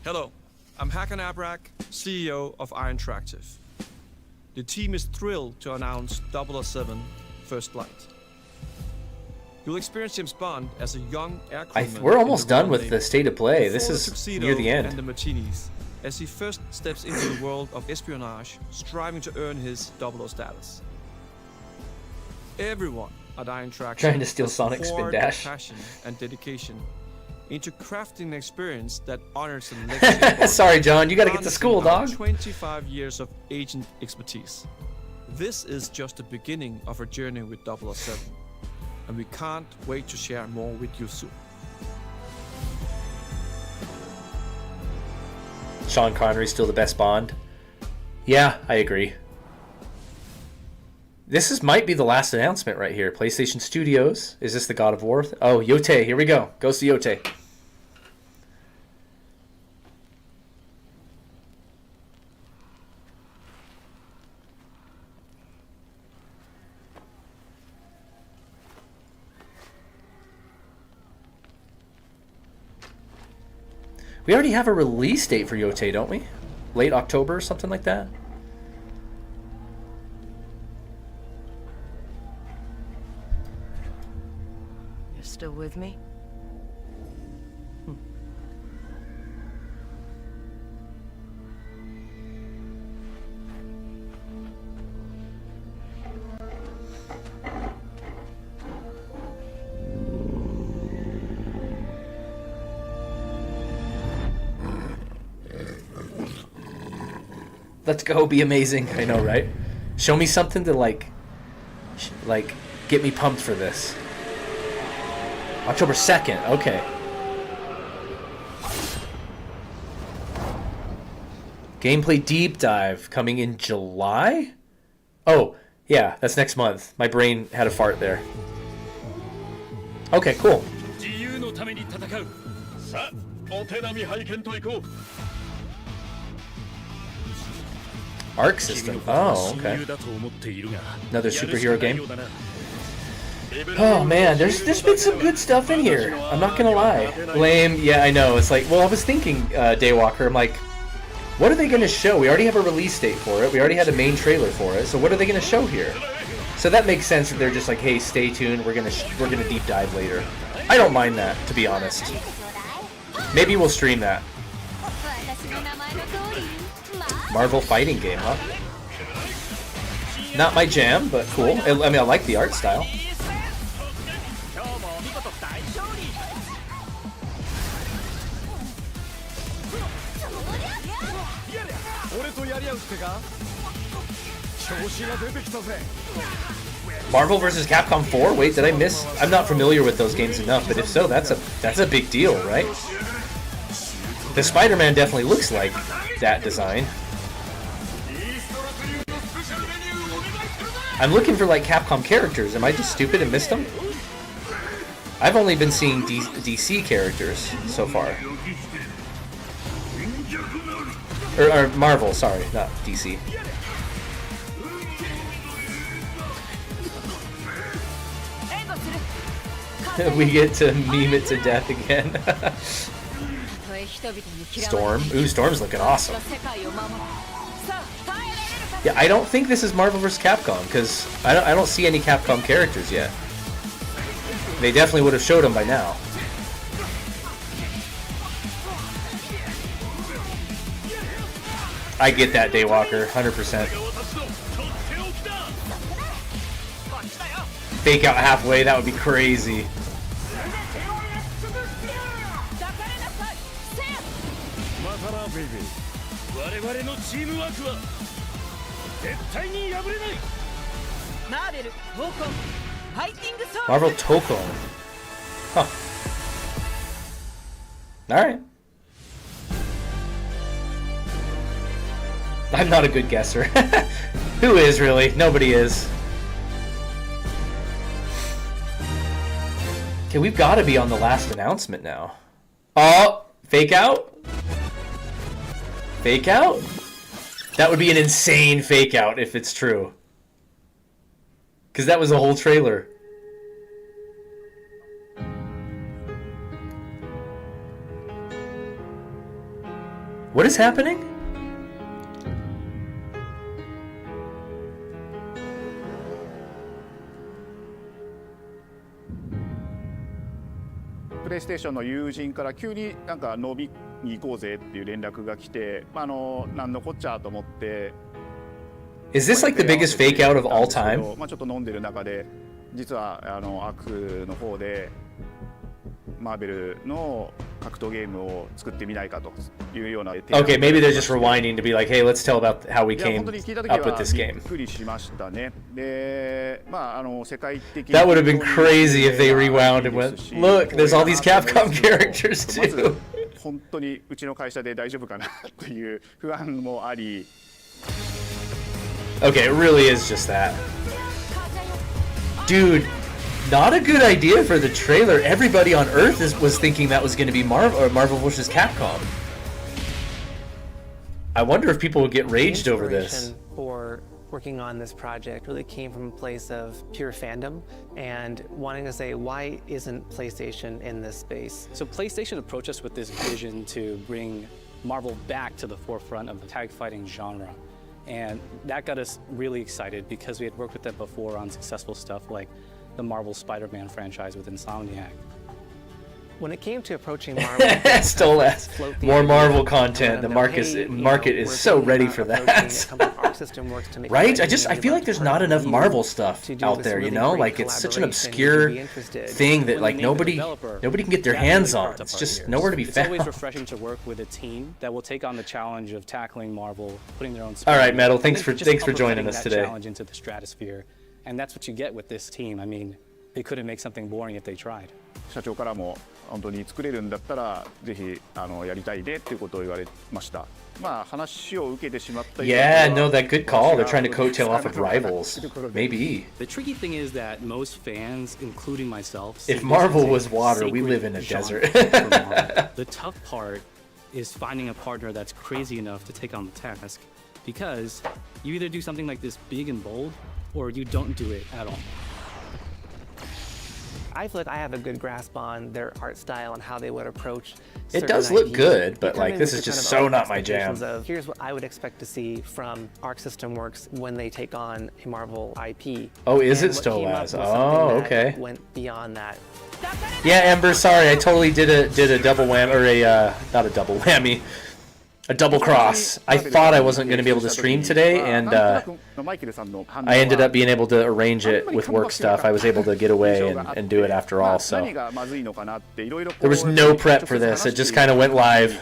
Hello, I'm Hakan Abrak, CEO of Iron Interactive. The team is thrilled to announce 007 First Light. You'll experience James Bond as a young air crewman. We're almost done with the state of play. This is near the end. And the martinis, as he first steps into the world of espionage, striving to earn his 00 status. Everyone at Iron Interactive trying to steal Sonic poured Spin Dash. Passion and dedication into crafting an experience that honors the legacy of Bond. Sorry, John, you got to get to school, dog. 25 years of agent expertise. This is just the beginning of our journey with 007, and we can't wait to share more with you soon. Sean Connery's still the best Bond. Yeah, I agree. This might be the last announcement right here. PlayStation Studios. Is this the God of War? Oh, Yote. Here we go. Goes to Yote. We already have a release date for Yote, don't we? Late October or something like that? You're still with me? Let's go, be amazing. I know, right? Show me something to like get me pumped for this. October 2nd, okay. Gameplay deep dive coming in July? Oh, yeah, that's next month. My brain had a fart there. Okay, cool. Arc system. Oh, okay. Another superhero game. Oh man, there's been some good stuff in here. I'm not gonna lie. Lame. Yeah, I know. It's like, well, I was thinking, Daywalker. I'm like, what are they gonna show? We already have a release date for it. We already had a main trailer for it. So what are they gonna show here? So that makes sense that they're just like, hey, stay tuned. We're gonna deep dive later. I don't mind that, to be honest. Maybe we'll stream that. Marvel fighting game, huh? Not my jam, but cool. I mean, I like the art style. Marvel vs. Capcom 4? Wait, did I miss? I'm not familiar with those games enough, but if so, that's a big deal, right? The Spider-Man definitely looks like that design. I'm looking for like Capcom characters. Am I just stupid and missed them? I've only been seeing DC characters so far. Or Marvel, sorry, not DC. We get to meme it to death again. Storm. Ooh, Storm's looking awesome. Yeah, I don't think this is Marvel vs. Capcom, because I don't see any Capcom characters yet. They definitely would have showed them by now. I get that, Daywalker, 100%. Fake out halfway, that would be crazy. Marvel Toko. Huh. Alright. I'm not a good guesser. Who is really? Nobody is. Okay, we've got to be on the last announcement now. Oh, fake out? Fake out? That would be an insane fake out if it's true. Because that was a whole trailer. What is happening?プレイステーションの友人から急になんか飲みに行こうぜっていう連絡が来て、なんのこっちゃと思って。Is this like the biggest fake out of all time? ちょっと飲んでる中で、実はアクの方でマーベルの格闘ゲームを作ってみないかというような。Okay, maybe they're just rewinding to be like, hey, let's tell about how we came up with this game. びっくりしましたね。で、世界的に That would have been crazy if they rewound and went, look, there's all these Capcom characters too. 本当にうちの会社で大丈夫かなという不安もあり。Okay, it really is just that. Dude, not a good idea for the trailer. Everybody on Earth was thinking that was going to be Marvel vs. Capcom. I wonder if people would get raged over this. For working on this project really came from a place of pure fandom and wanting to say, why isn't PlayStation in this space? So PlayStation approached us with this vision to bring Marvel back to the forefront of the tag fighting genre. And that got us really excited because we had worked with them before on successful stuff like the Marvel Spider-Man franchise with Insomniac. When it came to approaching Marvel, still less more Marvel content. The market is so ready for that. Right? I feel like there's not enough Marvel stuff out there, you know? Like it's such an obscure thing that like nobody can get their hands on. It's just nowhere to be found. It's always refreshing to work with a team that will take on the challenge of tackling Marvel, putting their own All right, Metal, thanks for joining us today. Challenge into the stratosphere. And that's what you get with this team. I mean, they couldn't make something boring if they tried. 社長からも本当に作れるんだったらぜひやりたいでっていうことを言われました。話を受けてしまった。Yeah, no, that good call. They're trying to coattail off of rivals. Maybe. The tricky thing is that most fans, including myself, if Marvel was water, we live in a desert. The tough part is finding a partner that's crazy enough to take on the task, because you either do something like this big and bold, or you don't do it at all. I feel like I have a good grasp on their art style and how they would approach. It does look good, but like this is just so not my jam. Here's what I would expect to see from Arc System Works when they take on a Marvel IP. Oh, is it still as? Oh, okay. Went beyond that. Yeah, Ember, sorry, I totally did a double whammy, or a not a double whammy. A double cross. I thought I wasn't going to be able to stream today, and I ended up being able to arrange it with work stuff. I was able to get away and do it after all, so there was no prep for this. It just kind of went live.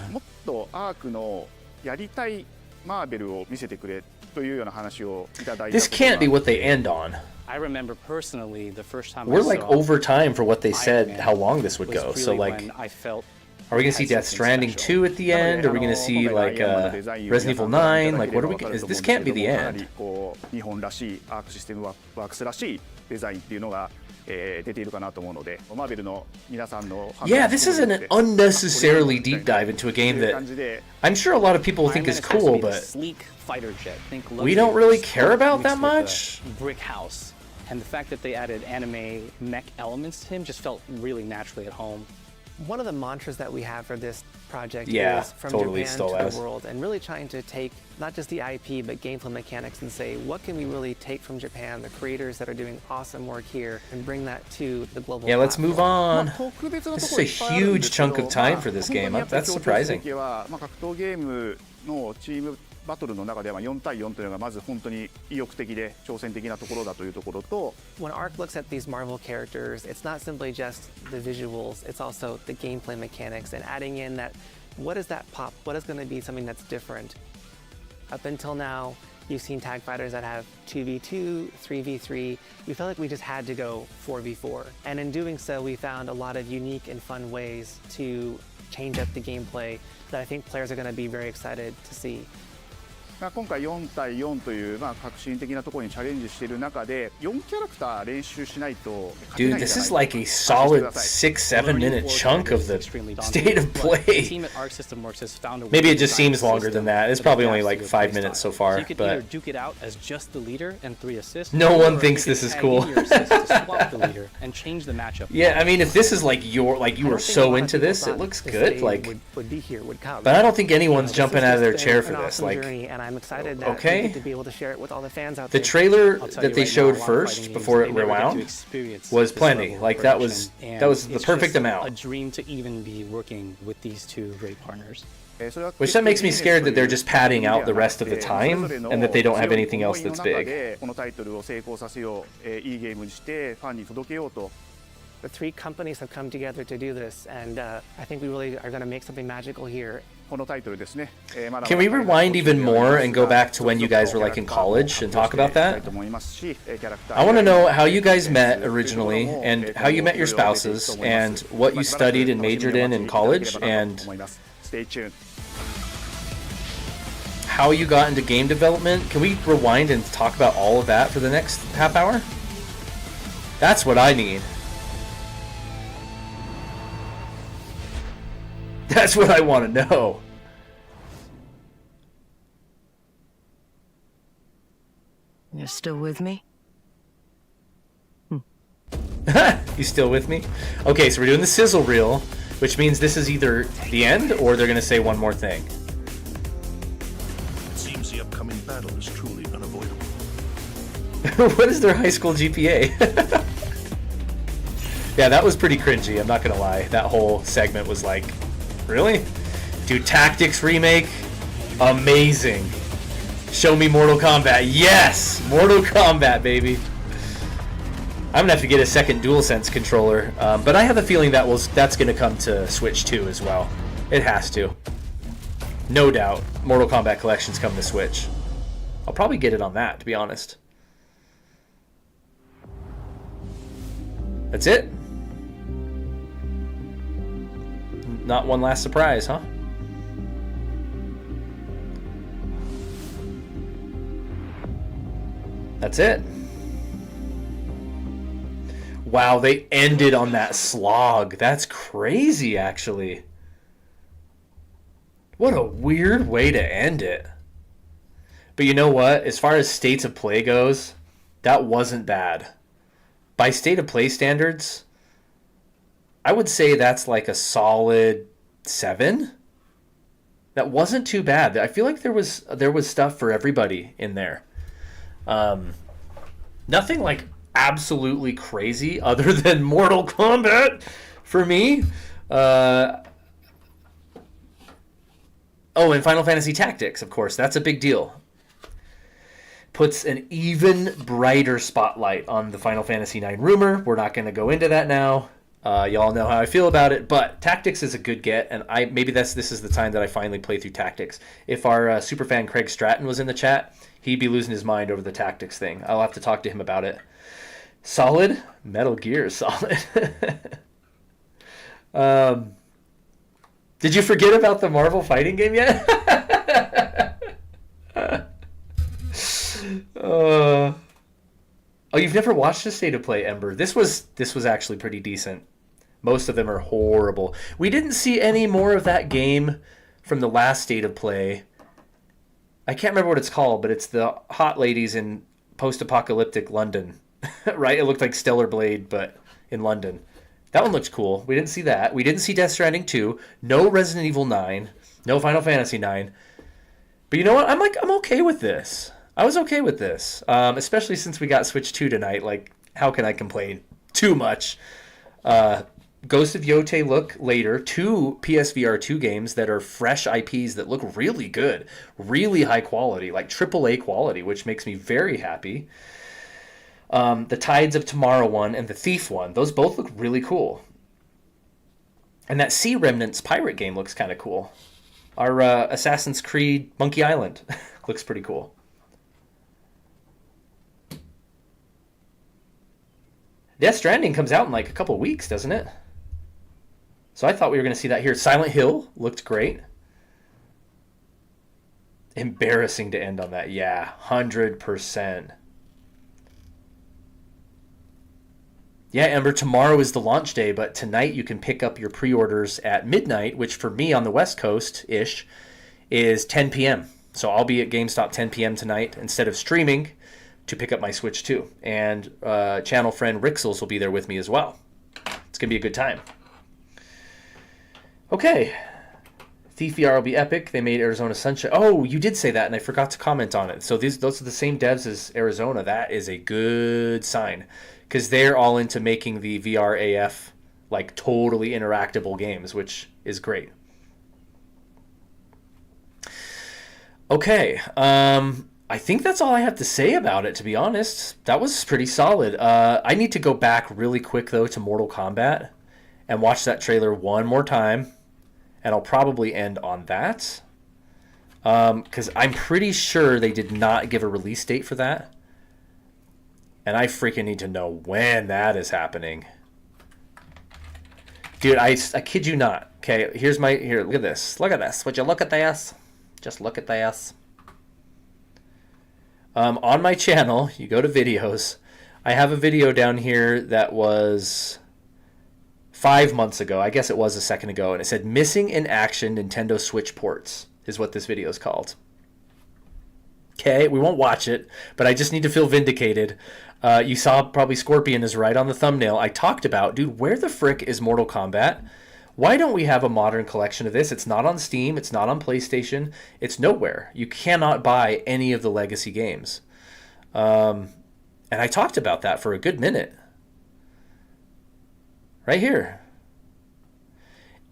This can't be what they end on. I remember personally the first time we're like over time for what they said how long this would go, so like are we going to see Death Stranding 2 at the end? Are we going to see like Resident Evil 9? Like what are we this can't be the end. Yeah, this is an unnecessarily deep dive into a game that I'm sure a lot of people think is cool, but we don't really care about that much. Brick house, and the fact that they added anime mech elements to him just felt really naturally at home. One of the mantras that we have for this project is from Japan to the world, and really trying to take not just the IP but gameplay mechanics and say what can we really take from Japan, the creators that are doing awesome work here, and bring that to the global platform. Let's move on. This is a huge chunk of time for this game. That's surprising. バトルの中では4対4というのがまず本当に意欲的で挑戦的なところだというところと When ARC looks at these Marvel characters, it's not simply just the visuals, it's also the gameplay mechanics and adding in that what is that pop? What is going to be something that's different? Up until now, you've seen tag fighters that have 2v2, 3v3. We felt like we just had to go 4v4. And in doing so, we found a lot of unique and fun ways to change up the gameplay that I think players are going to be very excited to see. 今回4対4という革新的なところにチャレンジしている中で4キャラクター練習しないと Dude, this is like a solid 6-7 minute chunk of the state of play. Maybe it just seems longer than that. It's probably only like 5 minutes so far. But duke it out as just the leader and 3 assists. No one thinks this is cool. And change the matchup. Yeah, I mean, if this is like you were so into this, it looks good. Like, but I don't think anyone's jumping out of their chair for this. Like, I'm excited that we get to be able to share it with all the fans out the there. trailer that they showed first before it rewound was plenty. Like that was the perfect amount. A dream to even be working with these two great partners. Which that makes me scared that they're just padding out the rest of the time and that they don't have anything else that's big. このタイトルを成功させよう、いいゲームにしてファンに届けようと。The 3 companies have come together to do this, and I think we really are going to make something magical here. Can we rewind even more and go back to when you guys were like in college and talk about that? I want to know how you guys met originally and how you met your spouses and what you studied and majored in college and how you got into game development. Can we rewind and talk about all of that for the next half hour? That's what I need. That's what I want to know. You're still with me? You still with me? Okay, so we're doing the sizzle reel, which means this is either the end or they're going to say one more thing. It seems the upcoming battle is truly unavoidable. What is their high school GPA? Yeah, that was pretty cringy, I'm not going to lie. That whole segment was like, really? Dude, Tactics remake? Amazing. Show me Mortal Kombat. Yes! Mortal Kombat, baby. I'm gonna have to get a second DualSense controller, but I have a feeling that's gonna come to Switch 2 as well. It has to. No doubt. Mortal Kombat Collection's coming to Switch. I'll probably get it on that, to be honest. That's it? Not one last surprise, huh? That's it. Wow, they ended on that slog. That's crazy, actually. What a weird way to end it. But you know what? As far as states of play goes, that wasn't bad. By state of play standards, I would say that's like a solid 7. That wasn't too bad. I feel like there was stuff for everybody in there. Nothing like absolutely crazy other than Mortal Kombat for me. Oh, and Final Fantasy Tactics, of course. That's a big deal. Puts an even brighter spotlight on the Final Fantasy IX rumor. We're not going to go into that now. Y'all know how I feel about it, but Tactics is a good get, and maybe this is the time that I finally play through Tactics. If our superfan Craig Stratton was in the chat, he'd be losing his mind over the Tactics thing. I'll have to talk to him about it. Solid? Metal Gear is solid. Did you forget about the Marvel fighting game yet? Oh, you've never watched a State of Play, Ember. This was actually pretty decent. Most of them are horrible. We didn't see any more of that game from the last State of Play. I can't remember what it's called, but it's the hot ladies in post-apocalyptic London. Right? It looked like Stellar Blade, but in London. That one looked cool. We didn't see that. We didn't see Death Stranding 2. No Resident Evil 9. No Final Fantasy 9. But you know what? I'm okay with this. I was okay with this. Especially since we got Switch 2 tonight. Like, how can I complain too much? Ghost of Yotei look later. 2 PSVR 2 games that are fresh IPs that look really good. Really high quality, like AAA quality, which makes me very happy. The Tides of Tomorrow one and the Thief one, those both look really cool. And that Sea Remnants pirate game looks kind of cool. Our Assassin's Creed Monkey Island looks pretty cool. Death Stranding comes out in like a couple weeks, doesn't it? So I thought we were going to see that here. Silent Hill looked great. Embarrassing to end on that. Yeah, 100%. Yeah, Ember, tomorrow is the launch day, but tonight you can pick up your pre-orders at midnight, which for me on the West Coast-ish is 10 p.m. So I'll be at GameStop 10 p.m. tonight instead of streaming to pick up my Switch 2. And channel friend Rixels will be there with me as well. It's going to be a good time. Okay. Thief VR will be epic. They made Arizona Sunshine. Oh, you did say that, and I forgot to comment on it. So those are the same devs as Arizona. That is a good sign. Because they're all into making the VR AF like totally interactable games, which is great. Okay, I think that's all I have to say about it, to be honest. That was pretty solid. I need to go back really quick, though, to Mortal Kombat and watch that trailer one more time. And I'll probably end on that. Because I'm pretty sure they did not give a release date for that. And I freaking need to know when that is happening. Dude, I kid you not. Okay, here, look at this. Look at this. Would you look at this? Just look at this. On my channel, you go to videos. I have a video down here that was 5 months ago. I guess it was a second ago. And it said, Missing in Action Nintendo Switch Ports is what this video is called. Okay, we won't watch it, but I just need to feel vindicated. You saw probably Scorpion is right on the thumbnail. I talked about, dude, where the frick is Mortal Kombat? Why don't we have a modern collection of this? It's not on Steam. It's not on PlayStation. It's nowhere. You cannot buy any of the legacy games. And I talked about that for a good minute. Right here.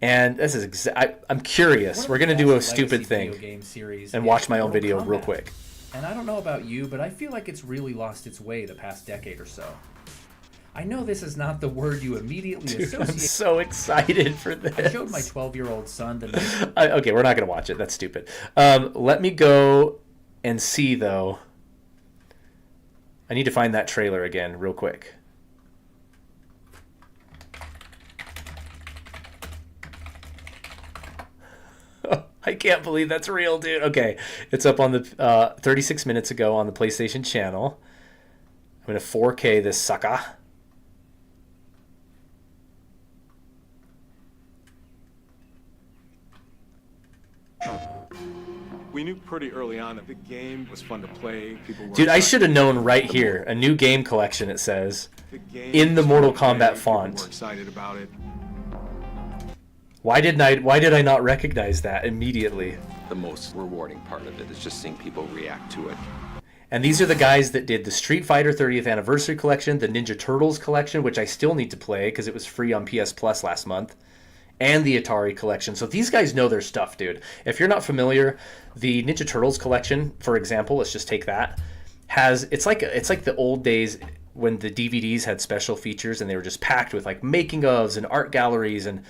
And this is I'm curious. We're going to do a stupid thing and watch my own video real quick. And I don't know about you, but I feel like it's really lost its way the past decade or so. I know this is not the word you immediately associate. I'm so excited for this. I showed my 12-year-old son the... Okay, we're not going to watch it. That's stupid. Let me go and see, though. I need to find that trailer again real quick. I can't believe that's real, dude. Okay, it's up on the 36 minutes ago on the PlayStation channel. I'm going to 4K this sucker. We knew pretty early on that the game was fun to play. Dude, I should have known right here. A new game collection, it says. In the Mortal Kombat font. People were excited about it. Why did I not recognize that immediately? The most rewarding part of it is just seeing people react to it. And these are the guys that did the Street Fighter 30th Anniversary Collection, the Ninja Turtles Collection, which I still need to play because it was free on PS Plus last month, and the Atari Collection. So these guys know their stuff, dude. If you're not familiar, the Ninja Turtles Collection, for example, let's just take that, it's like the old days when the DVDs had special features and they were just packed with like making ofs and art galleries and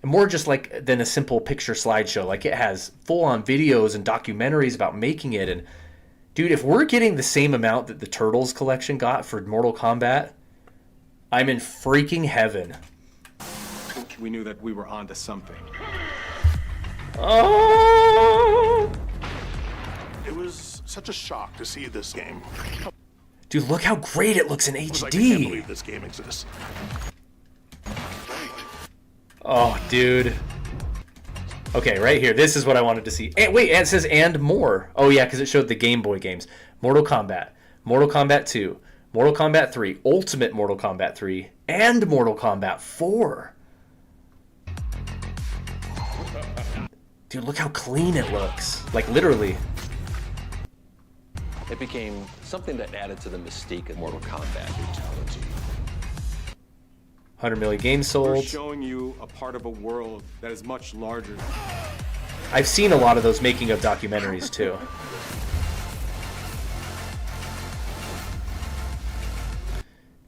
more just like than a simple picture slideshow. Like it has full-on videos and documentaries about making it. And dude, if we're getting the same amount that the Turtles collection got for Mortal Kombat, I'm in freaking heaven. We knew that we were onto something. Oh! It was such a shock to see this game. Dude, look how great it looks in HD. I can't believe this game exists. Oh, dude. Okay, right here. This is what I wanted to see. And wait, it says and more. Oh, yeah, because it showed the Game Boy games. Mortal Kombat, Mortal Kombat 2, Mortal Kombat 3, Ultimate Mortal Kombat 3, and Mortal Kombat 4. Dude, look how clean it looks. Like, literally. It became something that added to the mystique of Mortal Kombat. Brutality. 100 million games We're sold. showing you a part of a world that is much larger. I've seen a lot of those making of documentaries too.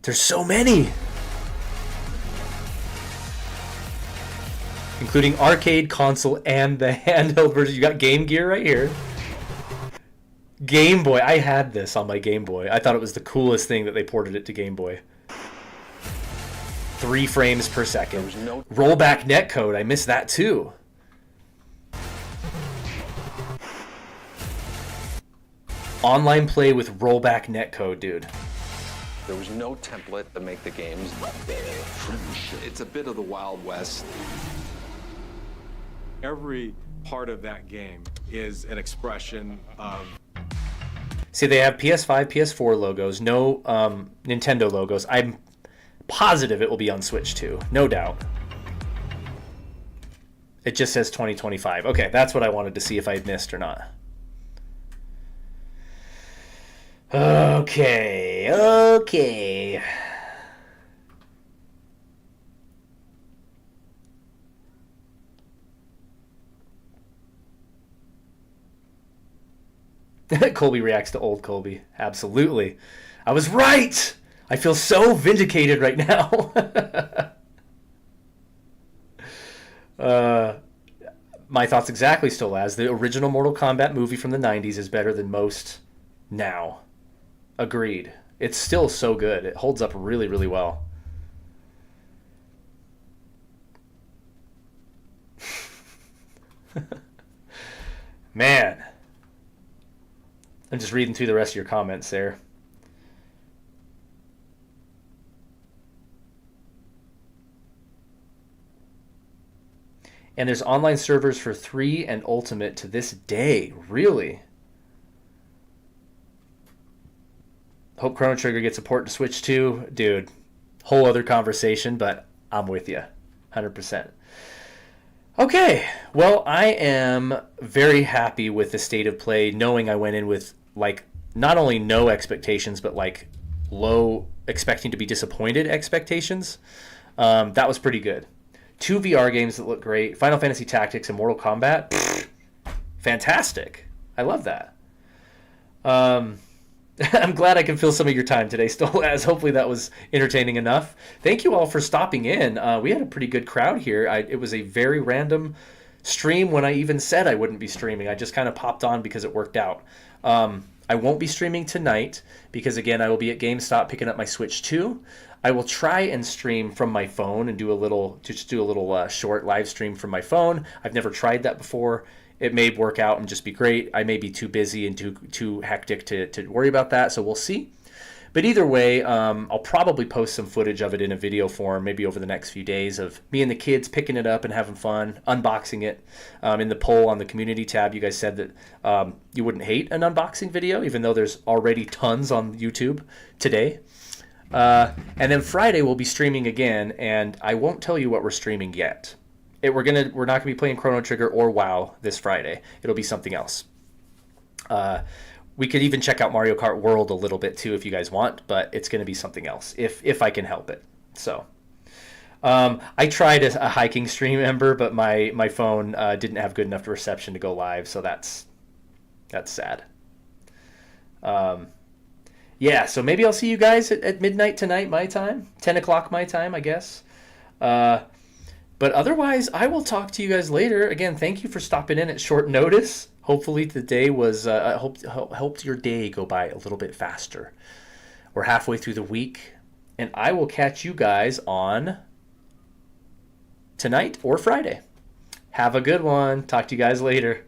There's so many! Including arcade, console, and the handheld version. You got Game Gear right here. Game Boy. I had this on my Game Boy. I thought it was the coolest thing that they ported it to Game Boy. 3 frames per second. Rollback netcode. I missed that too. Online play with rollback netcode, dude. There was no template to make the games. It's a bit of the Wild West. Every part of that game is an expression of... See, they have PS5, PS4 logos, no Nintendo logos. I'm positive it will be on Switch too, no doubt. It just says 2025. Okay, that's what I wanted to see if I had missed or not. Okay. Colby reacts to old Colby. Absolutely. I was right! I feel so vindicated right now. My thoughts exactly still as. The original Mortal Kombat movie from the 90s is better than most now. Agreed. It's still so good. It holds up really, really well. Man. I'm just reading through the rest of your comments there. And there's online servers for 3 and Ultimate to this day. Really? Hope Chrono Trigger gets a port to Switch too. Dude, whole other conversation, but I'm with you. 100%. Okay, well, I am very happy with the state of play, knowing I went in with, like, not only no expectations, but, like, low, expecting to be disappointed expectations. That was pretty good. 2 VR games that look great. Final Fantasy Tactics and Mortal Kombat. Pfft, fantastic. I love that. I'm glad I can fill some of your time today, still, as hopefully that was entertaining enough. Thank you all for stopping in. We had a pretty good crowd here. It was a very random stream when I even said I wouldn't be streaming. I just kind of popped on because it worked out. I won't be streaming tonight because, again, I will be at GameStop picking up my Switch 2. I will try and stream from my phone and do a little short live stream from my phone. I've never tried that before. It may work out and just be great. I may be too busy and too hectic to worry about that, so we'll see. But either way, I'll probably post some footage of it in a video form, maybe over the next few days, of me and the kids picking it up and having fun, unboxing it. In the poll on the community tab, you guys said that you wouldn't hate an unboxing video, even though there's already tons on YouTube today. And then Friday we'll be streaming again, and I won't tell you what we're streaming yet. We're not gonna be playing Chrono Trigger or WoW this Friday. It'll be something else. We could even check out Mario Kart World a little bit too if you guys want, but it's gonna be something else if I can help it. So I tried a hiking stream, Ember, but my phone didn't have good enough reception to go live, so that's sad. Yeah, so maybe I'll see you guys at midnight tonight, my time, 10 o'clock my time, I guess. But otherwise, I will talk to you guys later. Again, thank you for stopping in at short notice. Hopefully the day was helped your day go by a little bit faster. We're halfway through the week, and I will catch you guys on tonight or Friday. Have a good one. Talk to you guys later.